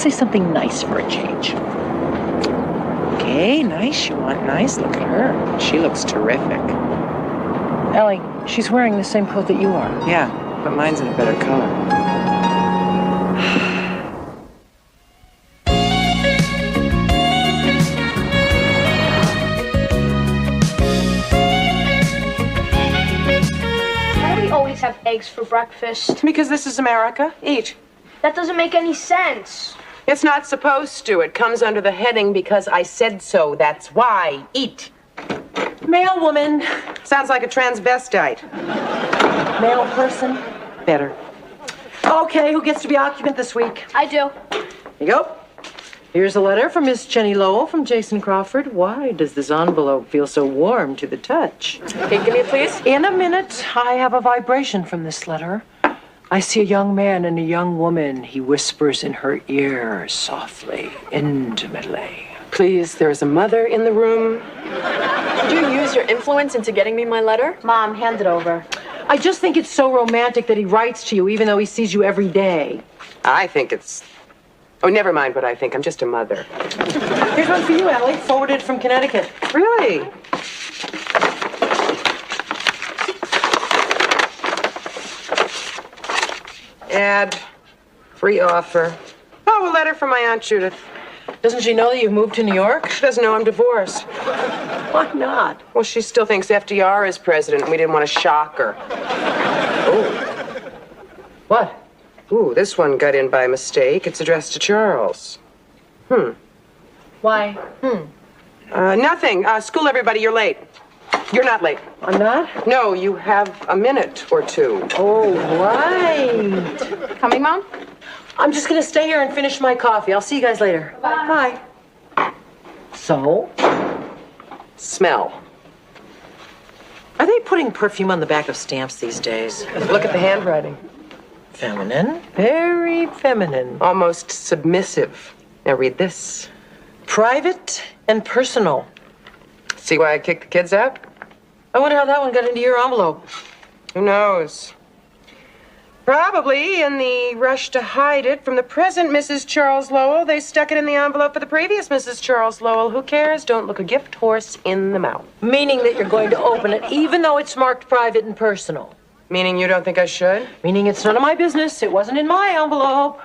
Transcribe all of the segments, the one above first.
say something nice for a change. Okay, nice. You want nice? Look at her. She looks terrific. Allie, she's wearing the same coat that you are. Yeah, but mine's in a better color. Why do we always have eggs for breakfast? Because this is America. Eat. That doesn't make any sense. It's not supposed to. It comes under the heading because I said so. That's why. Eat. Male woman. Sounds like a transvestite. Male person. Better. Okay, who gets to be occupant this week? I do. Here you go. Here's a letter from Miss Jenny Lowell from Jason Crawford. Why does this envelope feel so warm to the touch? Okay, give me it, please. In a minute, I have a vibration from this letter. I see a young man and a young woman. He whispers in her ear softly, intimately. Please, there is a mother in the room. Did you use your influence into getting me my letter? Mom, hand it over. I just think it's so romantic that he writes to you even though he sees you every day. I think it's... Oh, never mind what I think. I'm just a mother. Here's one for you, Allie, forwarded from Connecticut. Really? Ad. Free offer. Oh, a letter from my Aunt Judith. Doesn't she know that you've moved to New York? She doesn't know I'm divorced. Why not? Well, she still thinks FDR is president, and we didn't want to shock her. Oh. What? Ooh, this one got in by mistake. It's addressed to Charles. Why? Nothing. School everybody, you're late. You're not late. I'm not? No, you have a minute or two. Oh, right. Coming, Mom? I'm just gonna stay here and finish my coffee. I'll see you guys later. Bye. Bye. So? Smell. Are they putting perfume on the back of stamps these days? Look at the handwriting. Feminine. Very feminine. Almost submissive. Now read this. Private and personal. See why I kicked the kids out? I wonder how that one got into your envelope. Who knows? Probably in the rush to hide it from the present Mrs. Charles Lowell, they stuck it in the envelope for the previous Mrs. Charles Lowell. Who cares? Don't look a gift horse in the mouth. Meaning that you're going to open it even though it's marked private and personal. Meaning you don't think I should? Meaning it's none of my business. It wasn't in my envelope.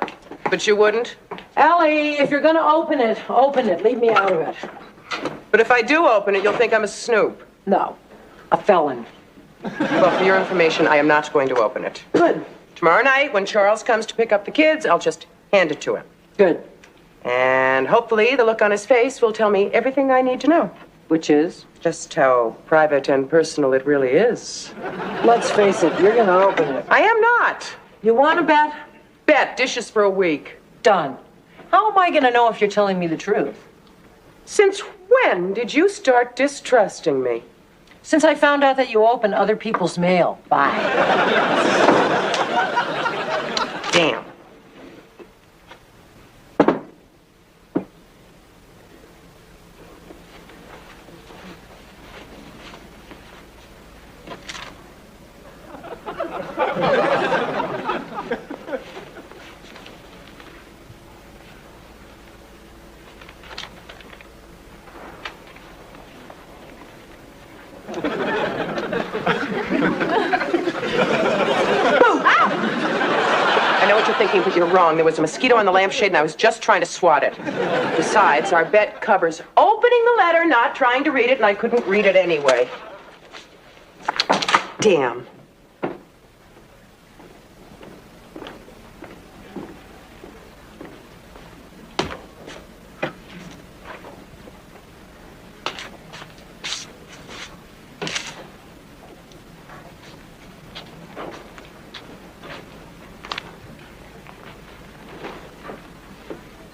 But you wouldn't? Allie, if you're going to open it, open it. Leave me out of it. But if I do open it, you'll think I'm a snoop. No, a felon. Well, for your information, I am not going to open it. Good. Tomorrow night, when Charles comes to pick up the kids, I'll just hand it to him. Good. And hopefully the look on his face will tell me everything I need to know. Which is? Just how private and personal it really is. Let's face it, you're going to open it. I am not. You want to bet? Bet dishes for a week. Done. How am I going to know if you're telling me the truth? Since when did you start distrusting me? Since I found out that you open other people's mail. Bye. Damn. I know what you're thinking, but you're wrong. There was a mosquito on the lampshade, and I was just trying to swat it. Besides, our bet covers opening the letter, not trying to read it, and I couldn't read it anyway. Damn.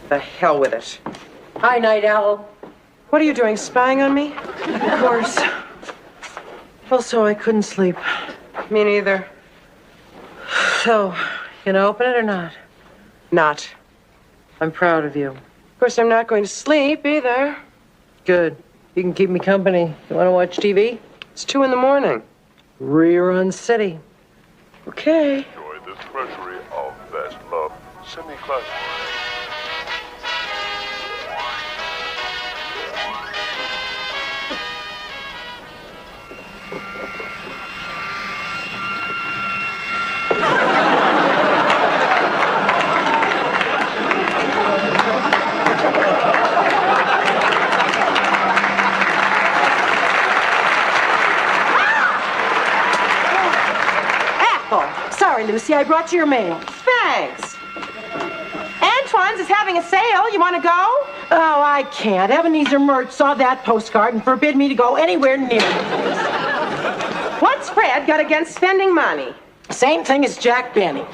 The hell with it. Hi, Night Owl. What are you doing, spying on me? Of course. Also, I couldn't sleep. Me neither. So, you gonna open it or not? Not. I'm proud of you. Of course, I'm not going to sleep either. Good. You can keep me company. You want to watch TV? It's 2 a.m. Reruns City. Okay. Enjoy the treasury of best love semi-classic. Lucy. I brought you your mail. Thanks. Antoine's is having a sale. You want to go? Oh, I can't. Ebenezer Mert saw that postcard and forbid me to go anywhere near it. What's Fred got against spending money? Same thing as Jack Benny.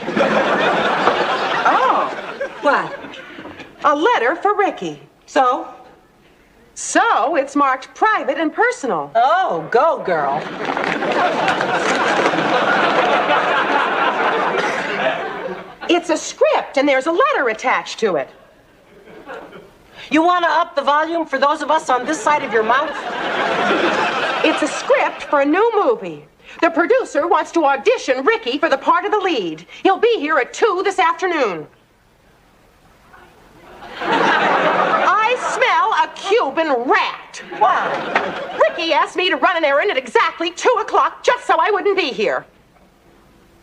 Oh, What? a letter for Ricky. So? So it's marked private and personal. Oh, go, girl. It's a script, and there's a letter attached to it. You want to up the volume for those of us on this side of your mouth? It's a script for a new movie. The producer wants to audition Ricky for the part of the lead. He'll be here at 2 this afternoon. I smell a Cuban rat. Why? Ricky asked me to run an errand at exactly 2 o'clock just so I wouldn't be here.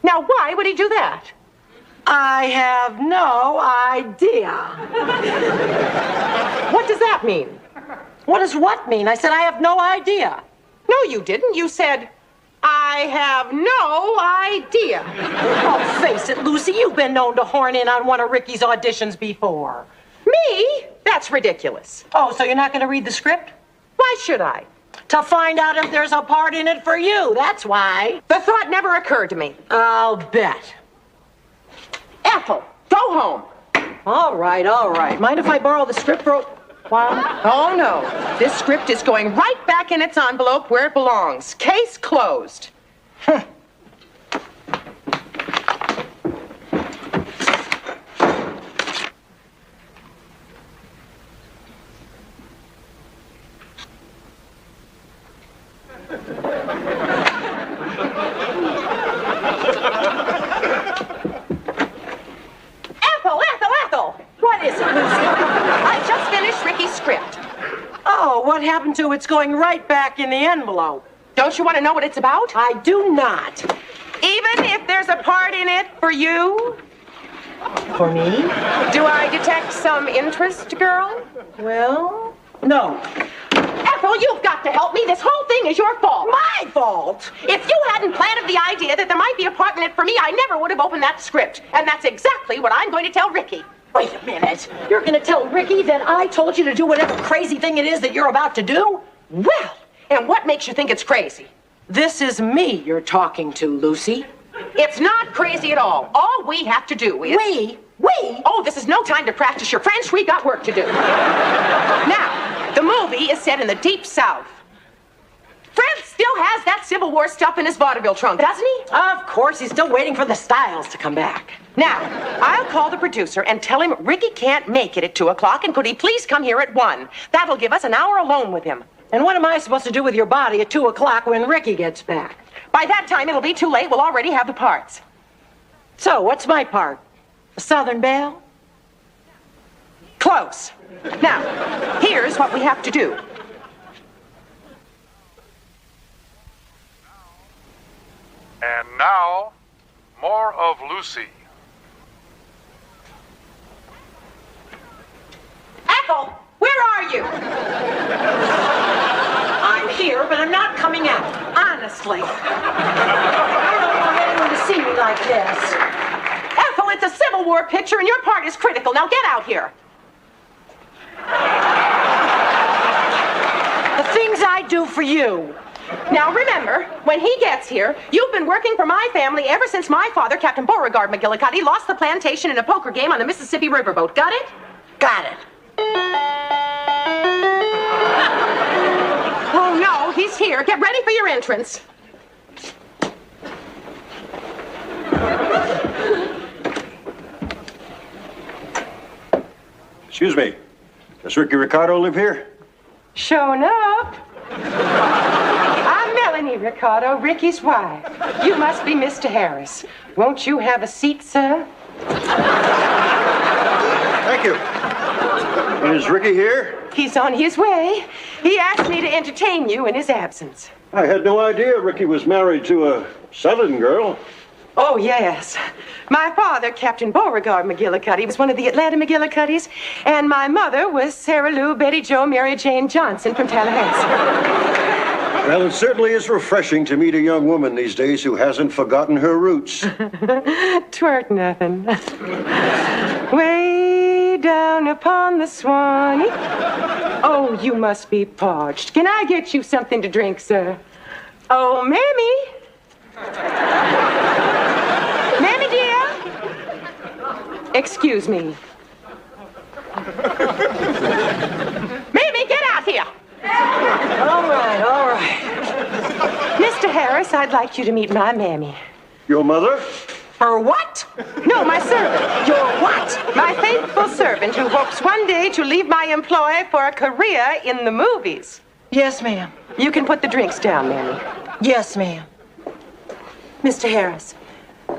Now, why would he do that? I have no idea. What does that mean? What does what mean? I said I have no idea. No, you didn't. You said, I have no idea. Oh, face it, Lucy, you've been known to horn in on one of Ricky's auditions before. Me? That's ridiculous. Oh, so you're not going to read the script? Why should I? To find out if there's a part in it for you, that's why. The thought never occurred to me. I'll bet. Ethel, go home. All right. Mind if I borrow the script for a while? Oh, no. This script is going right back in its envelope where it belongs. Case closed. Ethel! What is it, Lucy? I just finished Ricky's script. Oh, what happened to it's going right back in the envelope? Don't you want to know what it's about? I do not. Even if there's a part in it for you? For me? Do I detect some interest, girl? Well, no. Ethel, you've got to help me. This whole thing is your fault. My fault? If you hadn't planted the idea that there might be a part in it for me, I never would have opened that script. And that's exactly what I'm going to tell Ricky. Wait a minute. You're going to tell Ricky that I told you to do whatever crazy thing it is that you're about to do? Well, and what makes you think it's crazy? This is me you're talking to, Lucy. It's not crazy at all. All we have to do is... We? Oh, this is no time to practice your French. We got work to do. Now, the movie is set in the Deep South. Fred still has that Civil War stuff in his vaudeville trunk, doesn't he? Of course, he's still waiting for the styles to come back. Now, I'll call the producer and tell him Ricky can't make it at 2 o'clock, and could he please come here at 1? That'll give us an hour alone with him. And what am I supposed to do with your body at 2 o'clock when Ricky gets back? By that time, it'll be too late. We'll already have the parts. So, what's my part? A Southern Belle? Close. Now, here's what we have to do. And now, more of Lucy. Ethel, where are you? I'm here, but I'm not coming out. Honestly. I don't want anyone to see me like this. Ethel, it's a Civil War picture, and your part is critical. Now get out here. The things I do for you. Now remember, when he gets here, you've been working for my family ever since my father, Captain Beauregard McGillicuddy, lost the plantation in a poker game on the Mississippi Riverboat. Got it? Got it. Oh, no, he's here. Get ready for your entrance. Excuse me. Does Ricky Ricardo live here? Showing up. I'm Melanie Ricardo, Ricky's wife. You must be Mr. Harris. Won't you have a seat, sir? Thank you. Is Ricky here? He's on his way. He asked me to entertain you in his absence. I had no idea Ricky was married to a Southern girl. Oh, yes. My father, Captain Beauregard McGillicuddy, was one of the Atlanta McGillicuddys, and my mother was Sarah Lou Betty Jo Mary Jane Johnson from Tallahassee. Well, it certainly is refreshing to meet a young woman these days who hasn't forgotten her roots. Twerk nothing. Way down upon the Swanee. Oh, you must be parched. Can I get you something to drink, sir? Oh, Mammy. Mammy, dear. Excuse me. Mammy, get out here. All right. Mr. Harris, I'd like you to meet my Mammy. Your mother? Her what? No, my servant. Your what? My faithful servant who hopes one day to leave my employ for a career in the movies. Yes, ma'am. You can put the drinks down, Mammy. Yes, ma'am. Mr. Harris,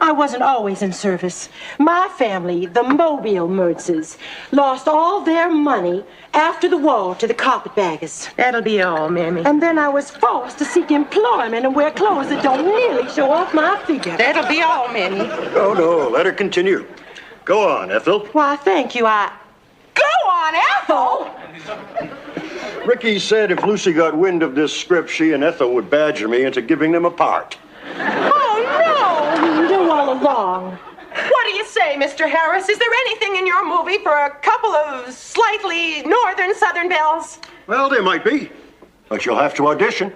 I wasn't always in service. My family, the Mobile Mertzes, lost all their money after the war to the carpetbaggers. That'll be all, Mammy. And then I was forced to seek employment and wear clothes that don't nearly show off my figure. That'll be all, Mammy. Oh, no, let her continue. Go on, Ethel. Why, thank you, Go on, Ethel! Ricky said if Lucy got wind of this script, she and Ethel would badger me into giving them a part. Oh, You knew all along. no! What do you say, Mr. Harris? Is there anything in your movie for a couple of slightly northern southern belles? Well, there might be, but you'll have to audition.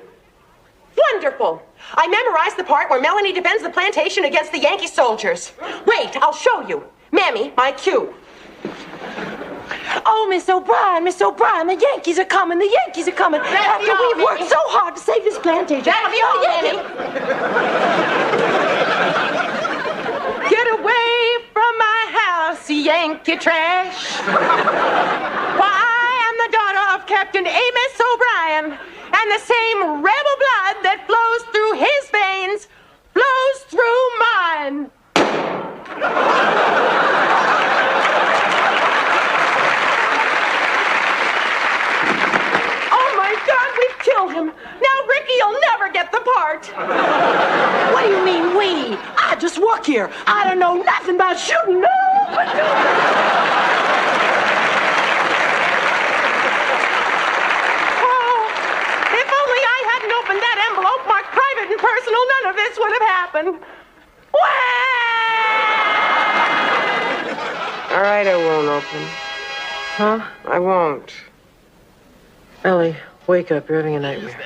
Wonderful! I memorized the part where Melanie defends the plantation against the Yankee soldiers. Wait, I'll show you. Mammy, my cue. Oh, Miss O'Brien, the Yankees are coming, After be all, we've worked Mammy. so hard to save this plantation. That'll be all, Mammy. Get away from my house, Yankee trash. Why, I am the daughter of Captain Amos O'Brien, and the same rebel blood that flows through his veins flows through mine. Oh my God, we've killed him. Now Ricky'll never get the part. What do you mean, we? I just work here. I don't know nothing about shooting, no. Oh, if only I hadn't opened that envelope marked private and personal, none of this would have happened. All right, I won't open. Huh? I won't. Ellie, wake up. You're having a nightmare.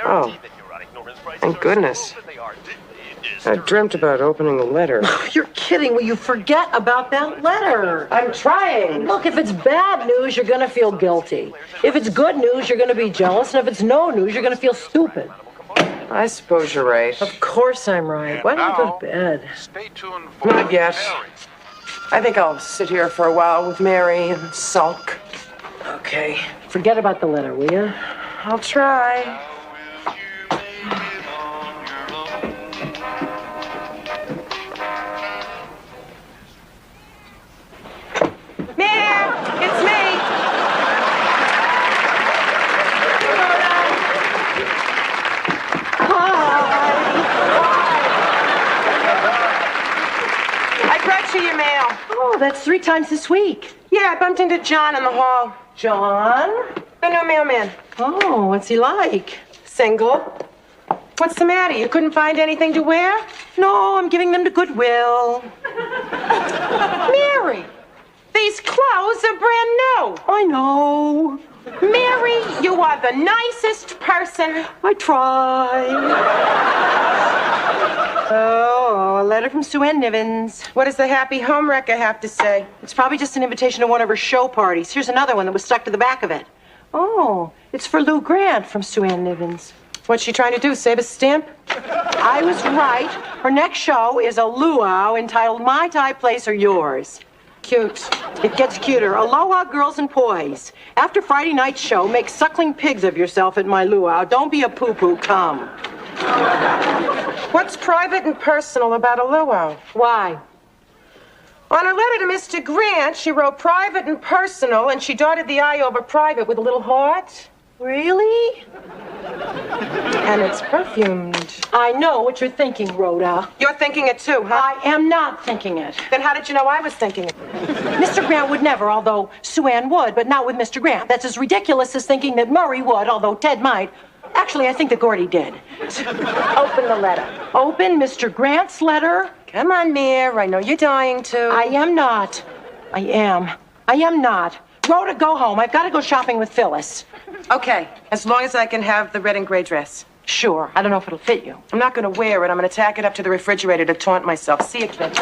Oh, thank goodness. I dreamt about opening a letter. You're kidding. Will you forget about that letter? I'm trying. Look, if it's bad news, you're going to feel guilty. If it's good news, you're going to be jealous. And if it's no news, you're going to feel stupid. I suppose you're right. Of course I'm right. Why don't you go to bed? Stay tuned for Not yet. Mary. I think I'll sit here for a while with Mary and sulk. Okay. Forget about the letter, will you? I'll try. Mary, it's me. I brought you your mail. Oh, that's 3 times this week. Yeah, I bumped into John in the hall. John? The new mailman. Oh, what's he like? Single. What's the matter? You couldn't find anything to wear? No, I'm giving them to Goodwill. Mary, these clothes are brand new. I know. Mary, you are the nicest person. I try. Oh, a letter from Sue Ann Nivens. What does the happy home wrecker have to say? It's probably just an invitation to one of her show parties. Here's another one that was stuck to the back of it. Oh, it's for Lou Grant from Sue Ann Nivens. What's she trying to do, save a stamp? I was right. Her next show is a luau entitled My Thai Place or Yours. Cute. It gets cuter. Aloha, girls and boys. After Friday night's show, make suckling pigs of yourself at my luau. Don't be a poo-poo. Come. What's private and personal about a luau? Why? On her letter to Mr. Grant, she wrote private and personal, and she dotted the I over private with a little heart. Really? And it's perfumed. I know what you're thinking, Rhoda. You're thinking it too, huh? I am not thinking it. Then how did you know I was thinking it? Mr. Grant would never, although Sue Ann would, but not with Mr. Grant. That's as ridiculous as thinking that Murray would, although Ted might. Actually, I think that Gordy did. Open the letter. Open Mr. Grant's letter. Come on, Mir. I know you're dying to. I am not. I am not. Rhoda, go home. I've got to go shopping with Phyllis. Okay, as long as I can have the red and gray dress. Sure. I don't know if it'll fit you. I'm not going to wear it. I'm going to tack it up to the refrigerator to taunt myself. See you, kid.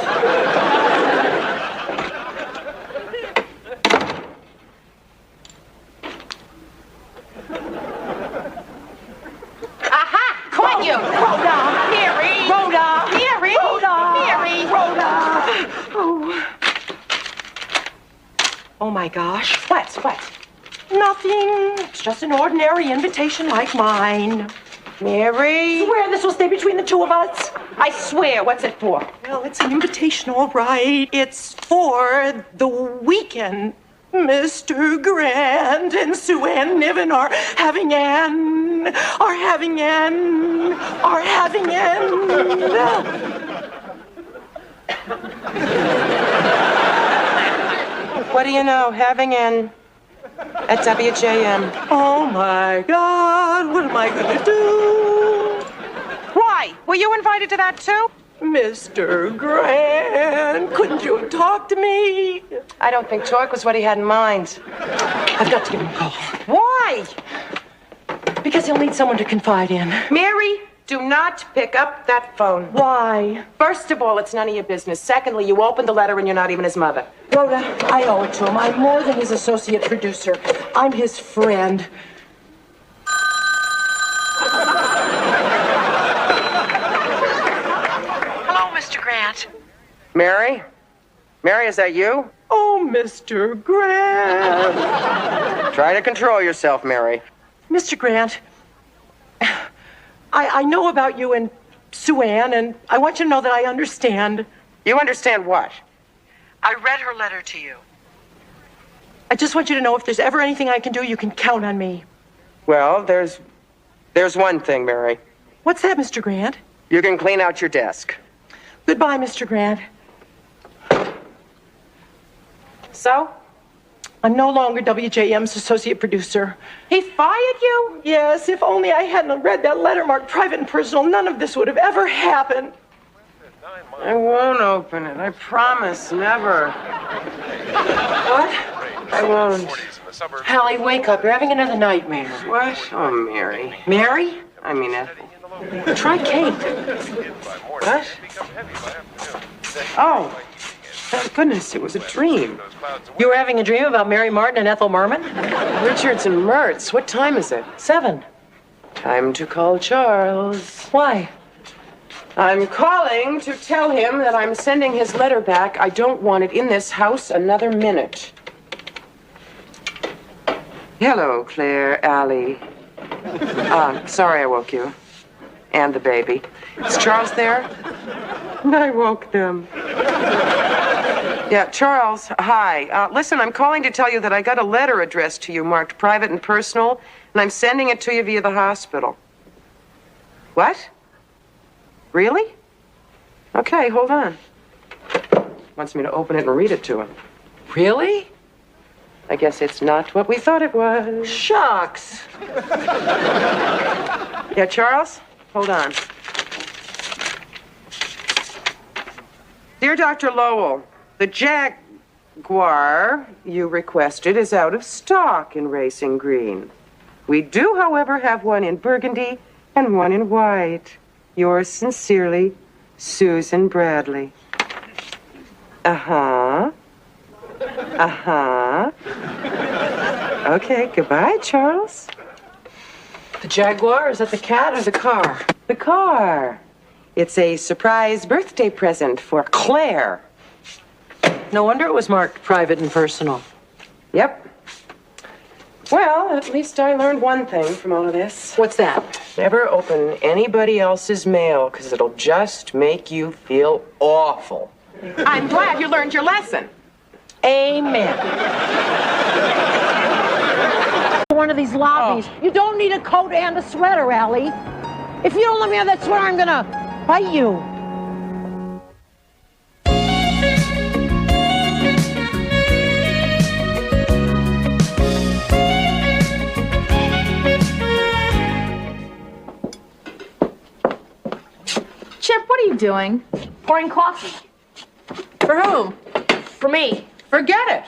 Aha! Caught you! Rhoda! Mary! Rhoda! Mary! Rhoda! Mary! Rhoda! Oh, my gosh. What? Nothing. It's just an ordinary invitation like mine. Mary? Swear this will stay between the two of us. I swear. What's it for? Well, it's an invitation, all right. It's for the weekend. Mr. Grant and Sue Ann Niven are having an. What do you know? Having an at WJM. Oh, my God. What am I going to do? Why? Were you invited to that too? Mr. Grant, couldn't you have talked to me? I don't think talk was what he had in mind. I've got to give him a call. Why? Because he'll need someone to confide in. Mary, do not pick up that phone. Why? First of all, it's none of your business. Secondly, you opened the letter and you're not even his mother. Rhoda, I owe it to him. I'm more than his associate producer. I'm his friend. Hello, Mr. Grant. Mary? Mary, is that you? Oh, Mr. Grant. Try to control yourself, Mary. Mr. Grant, I know about you and Sue Ann, and I want you to know that I understand. You understand what? I read her letter to you. I just want you to know if there's ever anything I can do, you can count on me. Well, there's one thing, Mary. What's that, Mr. Grant? You can clean out your desk. Goodbye, Mr. Grant. So? I'm no longer WJM's associate producer. He fired you? Yes, if only I hadn't read that letter marked private and personal, none of this would have ever happened. I won't open it. I promise, never. What? I won't. Hallie, wake up. You're having another nightmare. What? Oh, Mary. Mary? I mean, Ethel. Try Kate. What? Oh, thank goodness, it was a dream. You were having a dream about Mary Martin and Ethel Merman? Richards and Mertz. What time is it? 7. Time to call Charles. Why? I'm calling to tell him that I'm sending his letter back. I don't want it in this house another minute. Hello, Claire, Allie. Sorry I woke you. And the baby. Is Charles there? I woke them. Yeah, Charles, hi. Listen, I'm calling to tell you that I got a letter addressed to you marked private and personal, and I'm sending it to you via the hospital. What? Really? Okay, hold on. Wants me to open it and read it to him. Really? I guess it's not what we thought it was. Shucks. Yeah, Charles? Hold on. Dear Dr. Lowell, the Jaguar you requested is out of stock in racing green. We do, however, have one in burgundy and one in white. Yours sincerely, Susan Bradley. Uh-huh. Uh-huh. Okay, goodbye, Charles. The Jaguar? Is that the cat or the car? The car. It's a surprise birthday present for Claire. No wonder it was marked private and personal. Yep. Well, at least I learned one thing from all of this. What's that? Never open anybody else's mail, because it'll just make you feel awful. I'm glad you learned your lesson. Amen. One of these lobbies. You don't need a coat and a sweater, Allie. If you don't let me have that sweater, I'm gonna bite you. doing? Pouring coffee. For whom? For me. Forget it.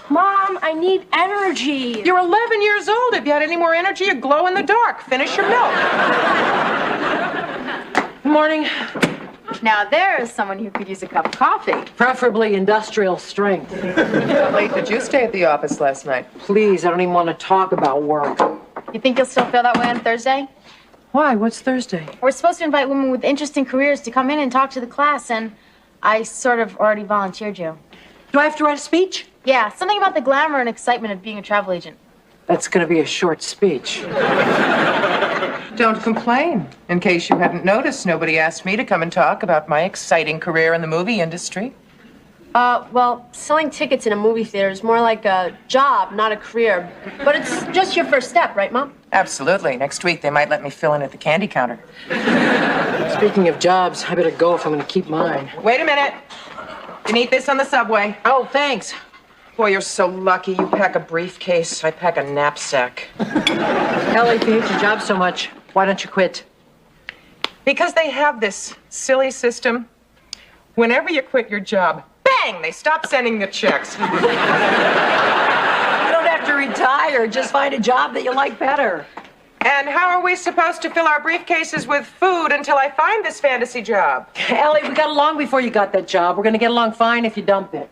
Mom, I need energy. You're 11 years old. If you had any more energy, you'd glow in the dark. Finish your milk. Good morning. Now there is someone who could use a cup of coffee. Preferably industrial strength. How late did you stay at the office last night? Please, I don't even want to talk about work. You think you'll still feel that way on Thursday? Why? What's Thursday? We're supposed to invite women with interesting careers to come in and talk to the class, and I sort of already volunteered you. Do I have to write a speech? Yeah, something about the glamour and excitement of being a travel agent. That's going to be a short speech. Don't complain. In case you hadn't noticed, nobody asked me to come and talk about my exciting career in the movie industry. Well, selling tickets in a movie theater is more like a job, not a career. But it's just your first step, right, Mom? Absolutely. Next week, they might let me fill in at the candy counter. Speaking of jobs, I better go if I'm going to keep mine. Wait a minute. You can eat this on the subway. Oh, thanks. Boy, you're so lucky. You pack a briefcase, I pack a knapsack. Ellie, if you hate your job so much, why don't you quit? Because they have this silly system. Whenever you quit your job, bang, they stop sending the checks. You don't have to retire. Just find a job that you like better. And how are we supposed to fill our briefcases with food until I find this fantasy job? Ellie, we got along before you got that job. We're going to get along fine if you dump it.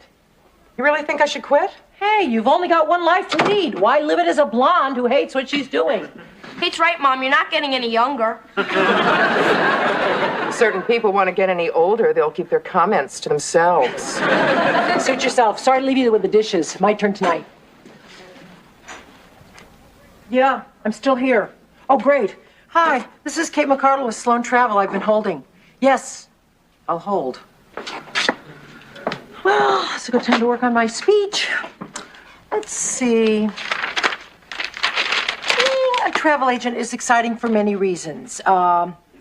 You really think I should quit? Hey, you've only got one life to lead. Why live it as a blonde who hates what she's doing? Kate's right, Mom. You're not getting any younger. If certain people want to get any older, they'll keep their comments to themselves. Suit yourself. Sorry to leave you with the dishes. My turn tonight. Yeah, I'm still here. Oh, great. Hi, this is Kate McCardle with Sloan Travel. I've been holding. Yes, I'll hold. Well, it's a good time to work on my speech. Let's see. Being a travel agent is exciting for many reasons.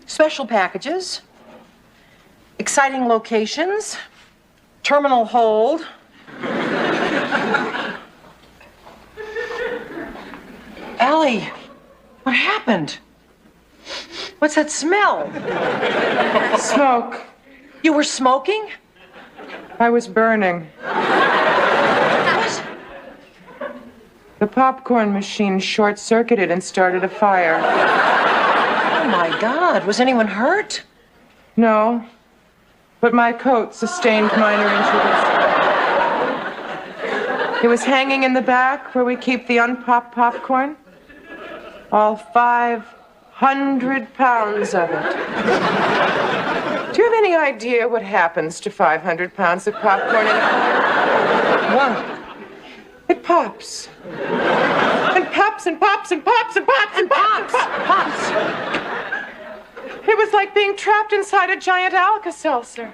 Special packages, exciting locations, terminal hold. Allie, what happened? What's that smell? Smoke. You were smoking? I was burning. What? The popcorn machine short-circuited and started a fire. Oh, my God. Was anyone hurt? No, but my coat sustained minor injuries. It was hanging in the back where we keep the unpopped popcorn. All 500 pounds of it. Do you have any idea what happens to 500 pounds of popcorn in a fire? What? It pops. And pops and pops and pops and pops and pops. Pops. It was like being trapped inside a giant Alka-Seltzer.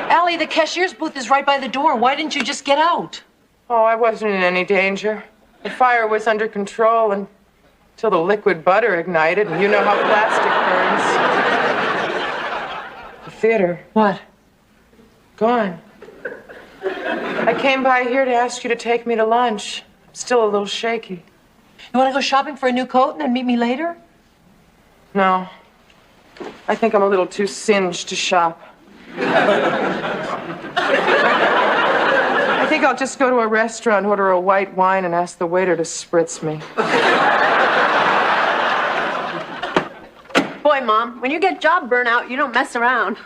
Allie, the cashier's booth is right by the door. Why didn't you just get out? Oh, I wasn't in any danger. The fire was under control until the liquid butter ignited, and you know how plastic burns. The theater. What? Gone. I came by here to ask you to take me to lunch. I'm still a little shaky. You want to go shopping for a new coat and then meet me later? No. I think I'm a little too singed to shop. I think I'll just go to a restaurant, order a white wine, and ask the waiter to spritz me. Boy, Mom, when you get job burnout, you don't mess around.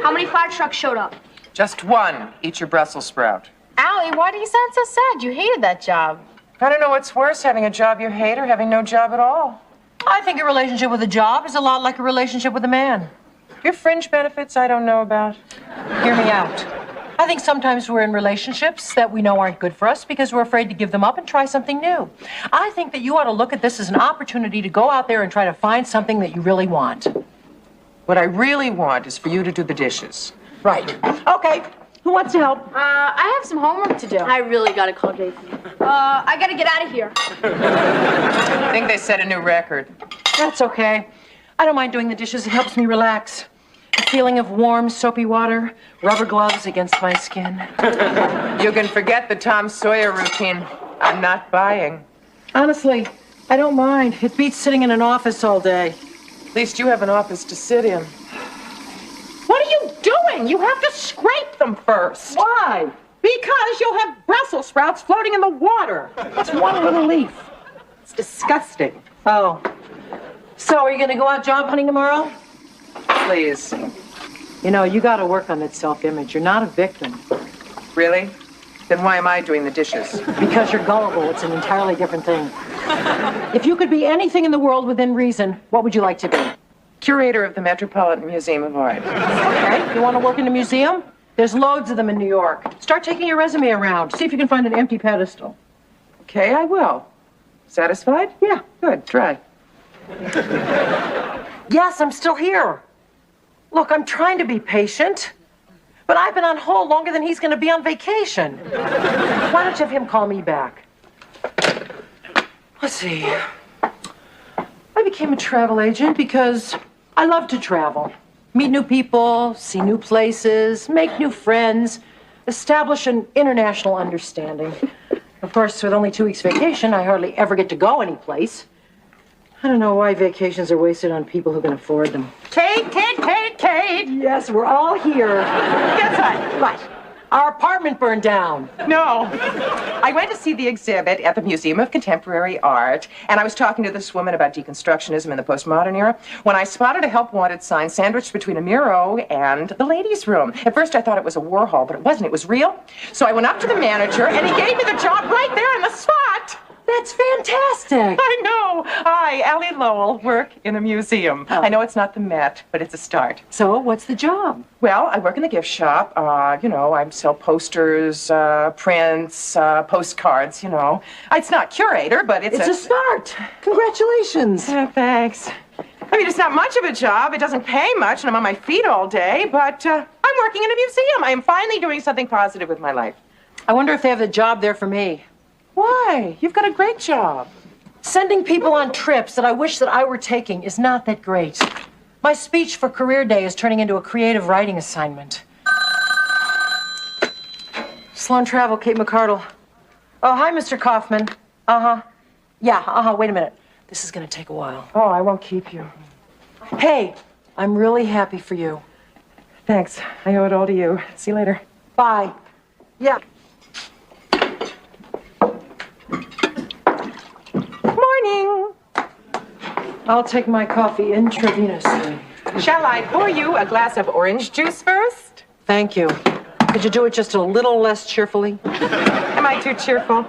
How many fire trucks showed up? Just one. Eat your Brussels sprout. Allie, why do you sound so sad? You hated that job. I don't know what's worse, having a job you hate or having no job at all. I think a relationship with a job is a lot like a relationship with a man. Your fringe benefits I don't know about. Hear me out. I think sometimes we're in relationships that we know aren't good for us because we're afraid to give them up and try something new. I think that you ought to look at this as an opportunity to go out there and try to find something that you really want. What I really want is for you to do the dishes. Right. Okay. Who wants to help? I have some homework to do. I really gotta call Jason. I gotta get out of here. I think they set a new record. That's okay. I don't mind doing the dishes. It helps me relax. The feeling of warm, soapy water, rubber gloves against my skin. You can forget the Tom Sawyer routine. I'm not buying. Honestly, I don't mind. It beats sitting in an office all day. least you have an office to sit in. What are you doing? You have to scrape them first. Why? Because you'll have Brussels sprouts floating in the water. It's one little leaf. It's disgusting. Oh. So, are you going to go out job hunting tomorrow? Please. You know, you got to work on that self-image. You're not a victim. Really? Then why am I doing the dishes? Because you're gullible. It's an entirely different thing. If you could be anything in the world within reason, what would you like to be? Curator of the Metropolitan Museum of Art. Okay. You want to work in a museum? There's loads of them in New York. Start taking your resume around. See if you can find an empty pedestal. Okay, I will. Satisfied? Yeah. Good, try. Yes, I'm still here. Look, I'm trying to be patient, but I've been on hold longer than he's going to be on vacation. Why don't you have him call me back? Let's see. I became a travel agent because I love to travel. Meet new people, see new places, make new friends, establish an international understanding. Of course, with only 2 weeks vacation, I hardly ever get to go anyplace. I don't know why vacations are wasted on people who can afford them. Kate! Yes, we're all here. Guess what? What? Our apartment burned down. No. I went to see the exhibit at the Museum of Contemporary Art, and I was talking to this woman about deconstructionism in the postmodern era when I spotted a help wanted sign sandwiched between a Miro and the ladies' room. At first, I thought it was a Warhol, but it wasn't. It was real. So I went up to the manager, and he gave me the job right there on the spot. That's fantastic. I know. I, Allie Lowell, work in a museum. Oh. I know it's not the Met, but it's a start. So, what's the job? Well, I work in the gift shop. I sell posters, prints, postcards, It's not curator, but it's a start. Congratulations. Thanks. I mean, it's not much of a job. It doesn't pay much, and I'm on my feet all day, but I'm working in a museum. I am finally doing something positive with my life. I wonder if they have a job there for me. Why? You've got a great job. Sending people on trips that I wish that I were taking is not that great. My speech for Career Day is turning into a creative writing assignment. Sloan Travel, Kate McCardle. Oh, hi, Mr. Kaufman. Uh-huh. Yeah, wait a minute. This is going to take a while. Oh, I won't keep you. Hey, I'm really happy for you. Thanks. I owe it all to you. See you later. Bye. Yeah. Morning. I'll take my coffee intravenously. Shall I pour you a glass of orange juice first? Thank you. Could you do it just a little less cheerfully? Am I too cheerful?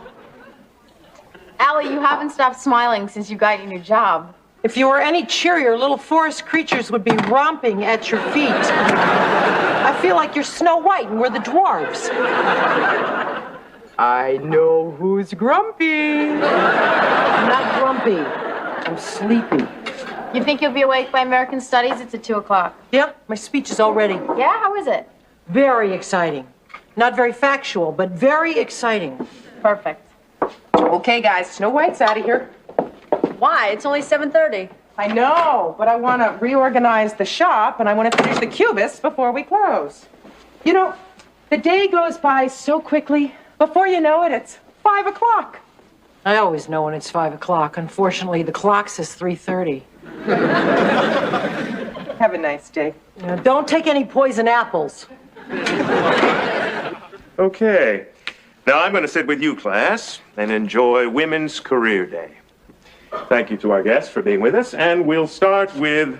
Allie, you haven't stopped smiling since you got your new job. If you were any cheerier, little forest creatures would be romping at your feet. I feel like you're Snow White and we're the dwarves. I know who's grumpy. I'm not grumpy. I'm sleepy. You think you'll be awake by American Studies? It's at 2 o'clock. Yep, my speech is all ready. Yeah? How is it? Very exciting. Not very factual, but very exciting. Perfect. Okay, guys, Snow White's out of here. Why? It's only 7:30. I know, but I want to reorganize the shop, and I want to finish the cubists before we close. The day goes by so quickly. Before you know it, it's 5 o'clock. I always know when it's 5 o'clock. Unfortunately, the clock says 3:30. Have a nice day. Don't take any poison apples. Okay. Now I'm going to sit with you, class, and enjoy Women's Career Day. Thank you to our guests for being with us, and we'll start with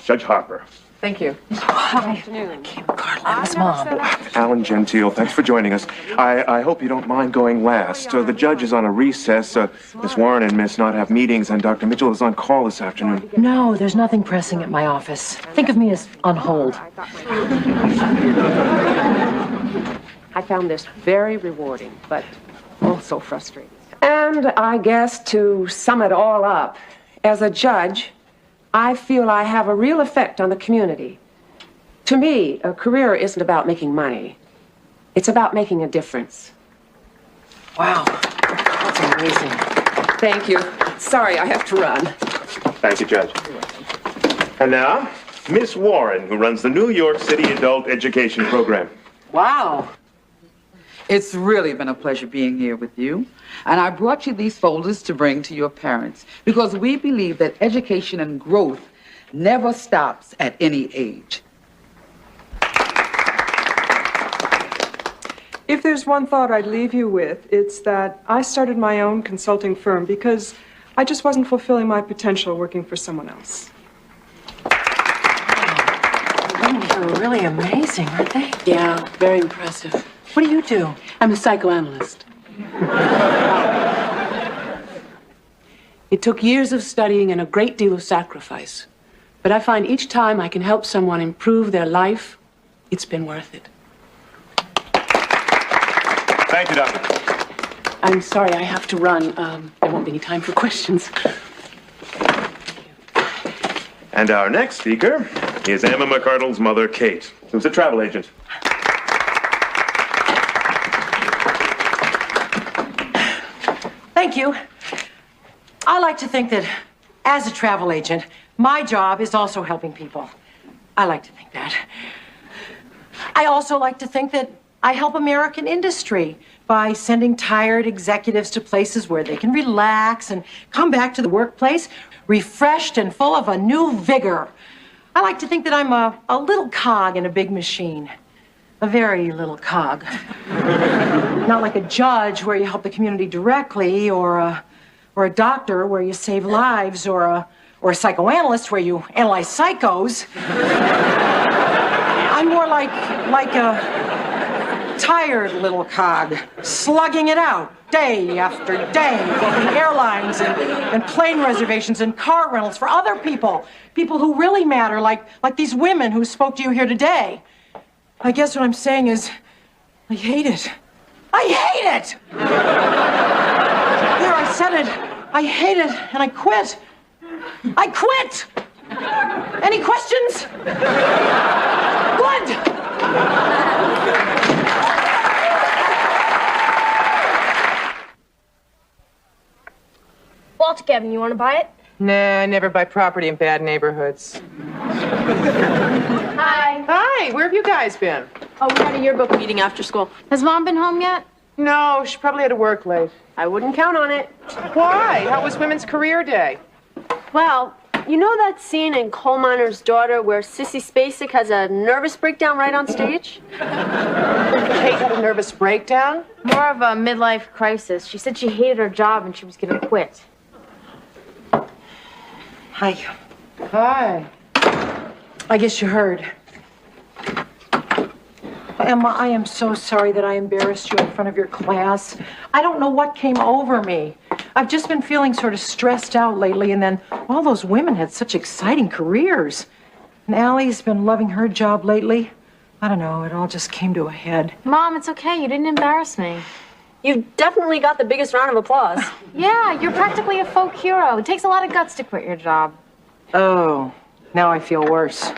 Judge Harper. Thank you. Hi. Kate McCardle and his mom. Alan Gentile, thanks for joining us. I hope you don't mind going last. The judge is on a recess. Miss Warren and Miss Knott have meetings, and Dr. Mitchell is on call this afternoon. No, there's nothing pressing at my office. Think of me as on hold. I found this very rewarding, but also frustrating. And I guess to sum it all up, as a judge, I feel I have a real effect on the community. To me, a career isn't about making money. It's about making a difference. Wow, that's amazing. Thank you. Sorry, I have to run. Thank you, Judge. And now, Miss Warren, who runs the New York City Adult Education Program. Wow. It's really been a pleasure being here with you. And I brought you these folders to bring to your parents because we believe that education and growth never stops at any age. If there's one thought I'd leave you with, it's that I started my own consulting firm because I just wasn't fulfilling my potential working for someone else. They're really amazing, aren't they? Yeah, very impressive. What do you do? I'm a psychoanalyst. It took years of studying and a great deal of sacrifice. But I find each time I can help someone improve their life, it's been worth it. Thank you, Doctor. I'm sorry, I have to run. There won't be any time for questions. And our next speaker is Emma McArdle's mother, Kate, who's a travel agent. Thank you. I like to think that as a travel agent, my job is also helping people. I like to think that. I also like to think that I help American industry by sending tired executives to places where they can relax and come back to the workplace refreshed and full of a new vigor. I like to think that I'm a little cog in a big machine. A very little cog. Not like a judge where you help the community directly, or a doctor where you save lives, or a psychoanalyst where you analyze psychos. I'm more like a tired little cog, slugging it out day after day, booking airlines and plane reservations and car rentals for other people who really matter, like these women who spoke to you here today. I guess what I'm saying is, I hate it. I hate it! There, I said it. I hate it, and I quit. I quit! Any questions? Good! Walter, Kevin, you want to buy it? Nah, I never buy property in bad neighborhoods. Hi. Hi, where have you guys been? Oh, we had a yearbook meeting after school. Has Mom been home yet? No, she probably had to work late. I wouldn't count on it. Why? How was Women's Career Day? Well, you know that scene in Coal Miner's Daughter where Sissy Spacek has a nervous breakdown right on stage? Kate had a nervous breakdown? More of a midlife crisis. She said she hated her job and she was going to quit. Hi. Hi. I guess you heard. Emma, I am so sorry that I embarrassed you in front of your class. I don't know what came over me. I've just been feeling sort of stressed out lately, and then all those women had such exciting careers. And Allie's been loving her job lately. I don't know, it all just came to a head. Mom, it's okay. You didn't embarrass me. You definitely got the biggest round of applause. Yeah, you're practically a folk hero. It takes a lot of guts to quit your job. Oh, now I feel worse.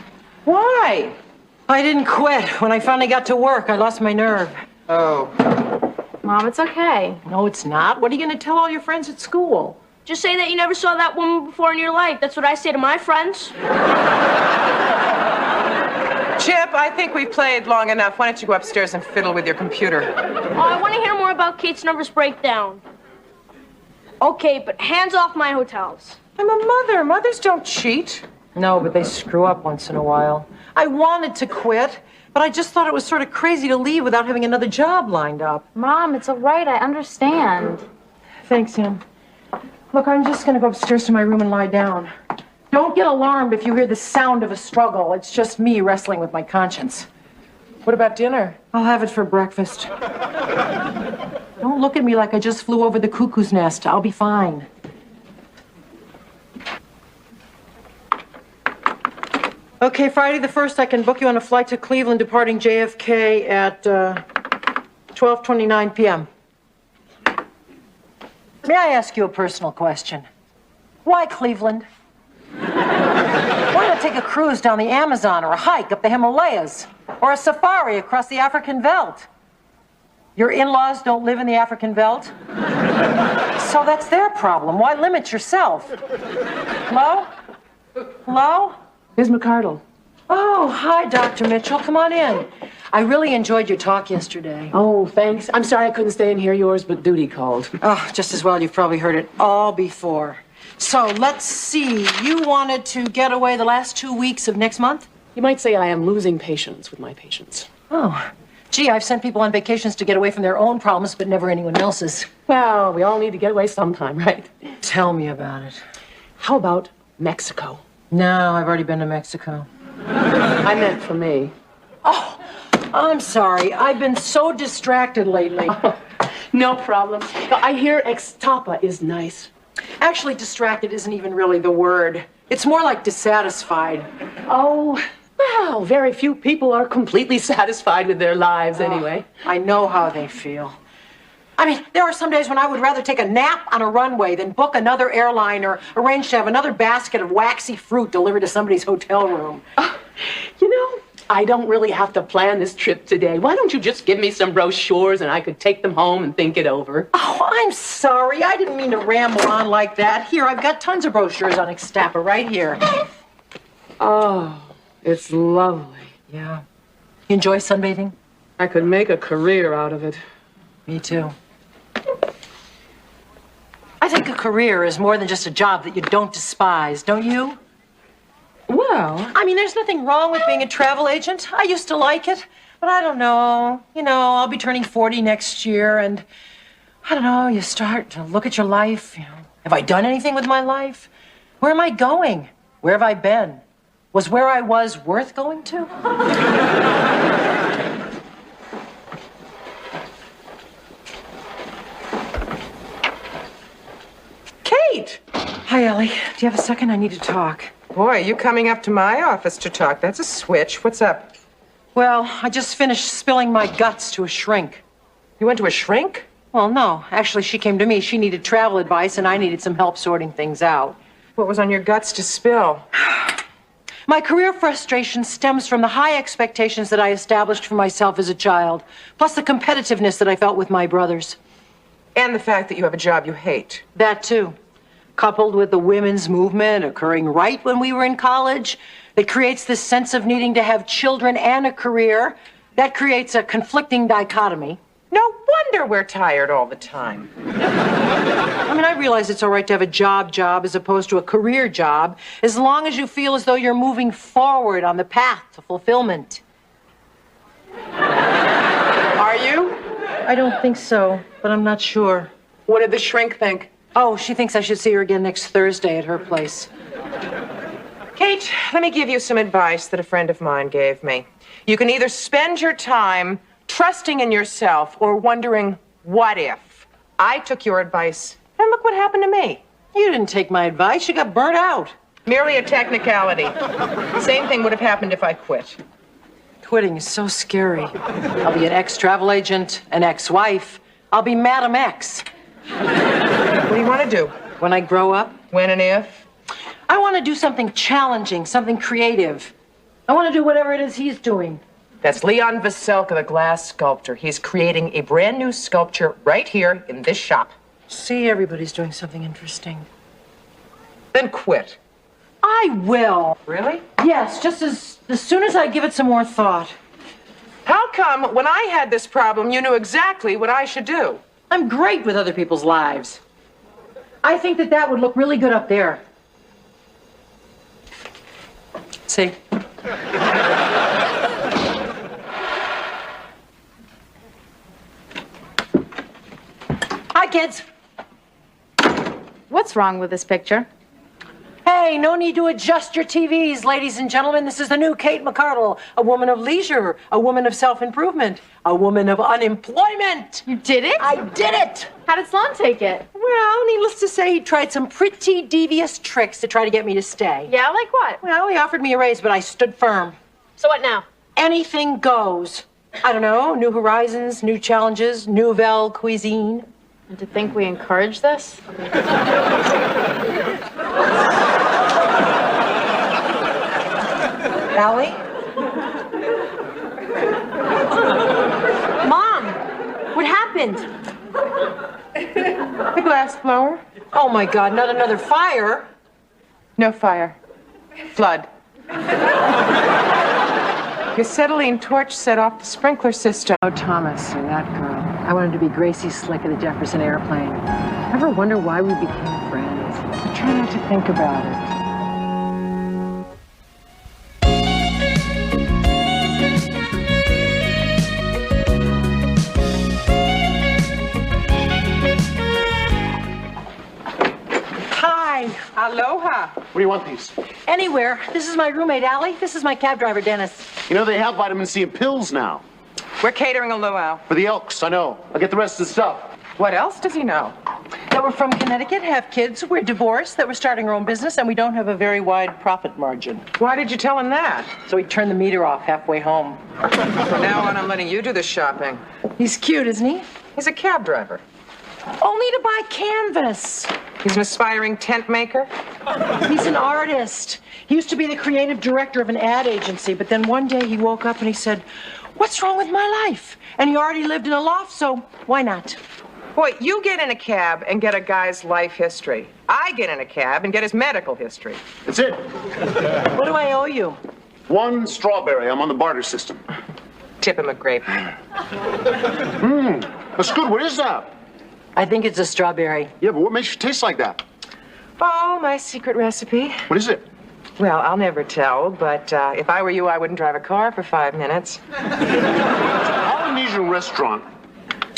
Why? I didn't quit. When I finally got to work, I lost my nerve. Oh. Mom, it's okay. No, it's not. What are you going to tell all your friends at school? Just say that you never saw that woman before in your life. That's what I say to my friends. Chip, I think we've played long enough. Why don't you go upstairs and fiddle with your computer? Oh, I want to hear more about Kate's nervous breakdown. Okay, but hands off my hotels. I'm a mother. Mothers don't cheat. No, but they screw up once in a while. I wanted to quit, but I just thought it was sort of crazy to leave without having another job lined up. Mom, it's all right. I understand. Thanks, Em. Look, I'm just going to go upstairs to my room and lie down. Don't get alarmed if you hear the sound of a struggle. It's just me wrestling with my conscience. What about dinner? I'll have it for breakfast. Don't look at me like I just flew over the cuckoo's nest. I'll be fine. Okay, Friday the 1st, I can book you on a flight to Cleveland departing JFK at 12:29 p.m. May I ask you a personal question? Why Cleveland? Why not take a cruise down the Amazon, or a hike up the Himalayas, or a safari across the African veldt? Your in-laws don't live in the African veldt? So that's their problem. Why limit yourself? Hello? Hello? Ms. McArdle. Oh, hi, Dr. Mitchell. Come on in. I really enjoyed your talk yesterday. Oh, thanks. I'm sorry I couldn't stay and hear yours, but duty called. Oh, just as well. You've probably heard it all before. So let's see. You wanted to get away the last 2 weeks of next month? You might say I am losing patience with my patients. Oh. Gee, I've sent people on vacations to get away from their own problems, but never anyone else's. Well, we all need to get away sometime, right? Tell me about it. How about Mexico? No, I've already been to Mexico. I meant for me. Oh, I'm sorry. I've been so distracted lately. No problem. I hear ex-tapa is nice. Actually, distracted isn't even really the word. It's more like dissatisfied. Oh, well, very few people are completely satisfied with their lives anyway. I know how they feel. I mean, there are some days when I would rather take a nap on a runway than book another airline or arrange to have another basket of waxy fruit delivered to somebody's hotel room. You know, I don't really have to plan this trip today. Why don't you just give me some brochures and I could take them home and think it over? Oh, I'm sorry. I didn't mean to ramble on like that. Here, I've got tons of brochures on Ixtapa right here. Oh, it's lovely. Yeah. You enjoy sunbathing? I could make a career out of it. Me too. I think a career is more than just a job that you don't despise, don't you? Well, I mean, there's nothing wrong with being a travel agent. I used to like it, but I don't know. You know, I'll be turning 40 next year, and I don't know, you start to look at your life. You know, have I done anything with my life? Where am I going? Where have I been? Was where I was worth going to? Kate! Hi, Ellie. Do you have a second? I need to talk. Boy, you coming up to my office to talk. That's a switch. What's up? Well, I just finished spilling my guts to a shrink. You went to a shrink? Well, no. Actually, she came to me. She needed travel advice, and I needed some help sorting things out. What was on your guts to spill? My career frustration stems from the high expectations that I established for myself as a child, plus the competitiveness that I felt with my brothers. And the fact that you have a job you hate. That, too. Coupled with the women's movement occurring right when we were in college, that creates this sense of needing to have children and a career. That creates a conflicting dichotomy. No wonder we're tired all the time. I mean, I realize it's all right to have a job as opposed to a career job, as long as you feel as though you're moving forward on the path to fulfillment. Are you? I don't think so, but I'm not sure. What did the shrink think? Oh, she thinks I should see her again next Thursday at her place. Kate, let me give you some advice that a friend of mine gave me. You can either spend your time trusting in yourself or wondering, what if? I took your advice, and look what happened to me. You didn't take my advice. You got burnt out. Merely a technicality. Same thing would have happened if I quit. Quitting is so scary. I'll be an ex-travel agent, an ex-wife. I'll be Madam X. What do you want to do? When I grow up? When and if? I want to do something challenging, something creative. I want to do whatever it is he's doing. That's Leon Veselka, the glass sculptor. He's creating a brand new sculpture right here in this shop. See, everybody's doing something interesting. Then quit. I will. Really? Yes, just as soon as I give it some more thought. How come when I had this problem, you knew exactly what I should do? I'm great with other people's lives. I think that would look really good up there. See? Hi, kids. What's wrong with this picture? Hey, no need to adjust your TVs, ladies and gentlemen. This is the new Kate McCardle, a woman of leisure, a woman of self-improvement, a woman of unemployment. You did it? I did it! How did Sloan take it? Well, needless to say, he tried some pretty devious tricks to try to get me to stay. Yeah, like what? Well, he offered me a raise, but I stood firm. So what now? Anything goes. I don't know, new horizons, new challenges, nouvelle cuisine. And to think we encourage this? Allie? Mom, what happened? The glass blower? Oh, my God, not another fire. No fire. Flood. Your acetylene torch set off the sprinkler system. Oh, Thomas, or that girl. I wanted to be Gracie Slick of the Jefferson Airplane. Ever wonder why we became friends? try not to think about it. Hi. Aloha. Where do you want these? Anywhere. This is my roommate, Allie. This is my cab driver, Dennis. You know, they have vitamin C in pills now. We're catering a luau. For the Elks, I know. I'll get the rest of the stuff. What else does he know? That we're from Connecticut, have kids, we're divorced, that we're starting our own business, and we don't have a very wide profit margin. Why did you tell him that? So he turned the meter off halfway home. From now on, I'm letting you do the shopping. He's cute, isn't he? He's a cab driver. Only to buy canvas. He's an aspiring tent maker. He's an artist. He used to be the creative director of an ad agency, but then one day he woke up and he said, "What's wrong with my life?" And he already lived in a loft, so why not? Boy, you get in a cab and get a guy's life history. I get in a cab and get his medical history. That's it. What do I owe you? 1 strawberry. I'm on the barter system. Tip him a grape. That's good. What is that? I think it's a strawberry. Yeah, but what makes you taste like that? Oh, my secret recipe. What is it? Well, I'll never tell, but if I were you, I wouldn't drive a car for 5 minutes. Polynesian restaurant.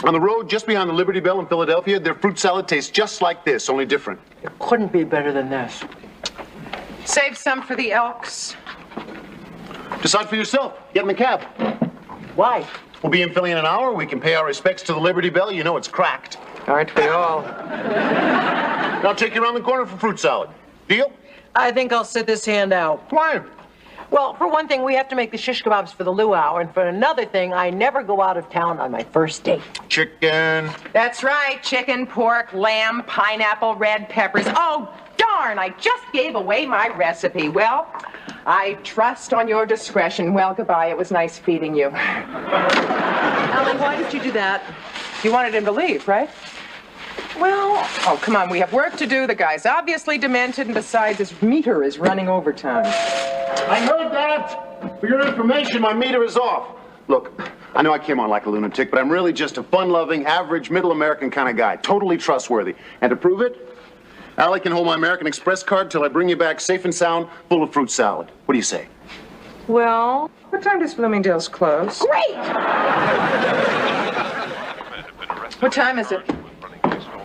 On the road just behind the Liberty Bell in Philadelphia, their fruit salad tastes just like this, only different. It couldn't be better than this. Save some for the Elks. Decide for yourself. Get in the cab. Why? We'll be in Philly in an hour. We can pay our respects to the Liberty Bell. You know it's cracked. Aren't we all? I'll take you around the corner for fruit salad. Deal? I think I'll sit this hand out. Why? Well, for one thing, we have to make the shish kebabs for the luau, and for another thing, I never go out of town on my first date. Chicken. That's right. Chicken, pork, lamb, pineapple, red peppers. Oh, darn, I just gave away my recipe. Well, I trust on your discretion. Well, goodbye. It was nice feeding you. Allie, why did you do that? You wanted him to leave, right? Well, oh, come on. We have work to do. The guy's obviously demented, and besides, his meter is running overtime. I heard that. For your information, my meter is off. Look, I know I came on like a lunatic, but I'm really just a fun-loving, average, middle-American kind of guy. Totally trustworthy. And to prove it, Allie can hold my American Express card till I bring you back safe and sound, full of fruit salad. What do you say? Well, what time does Bloomingdale's close? Great! What time is it?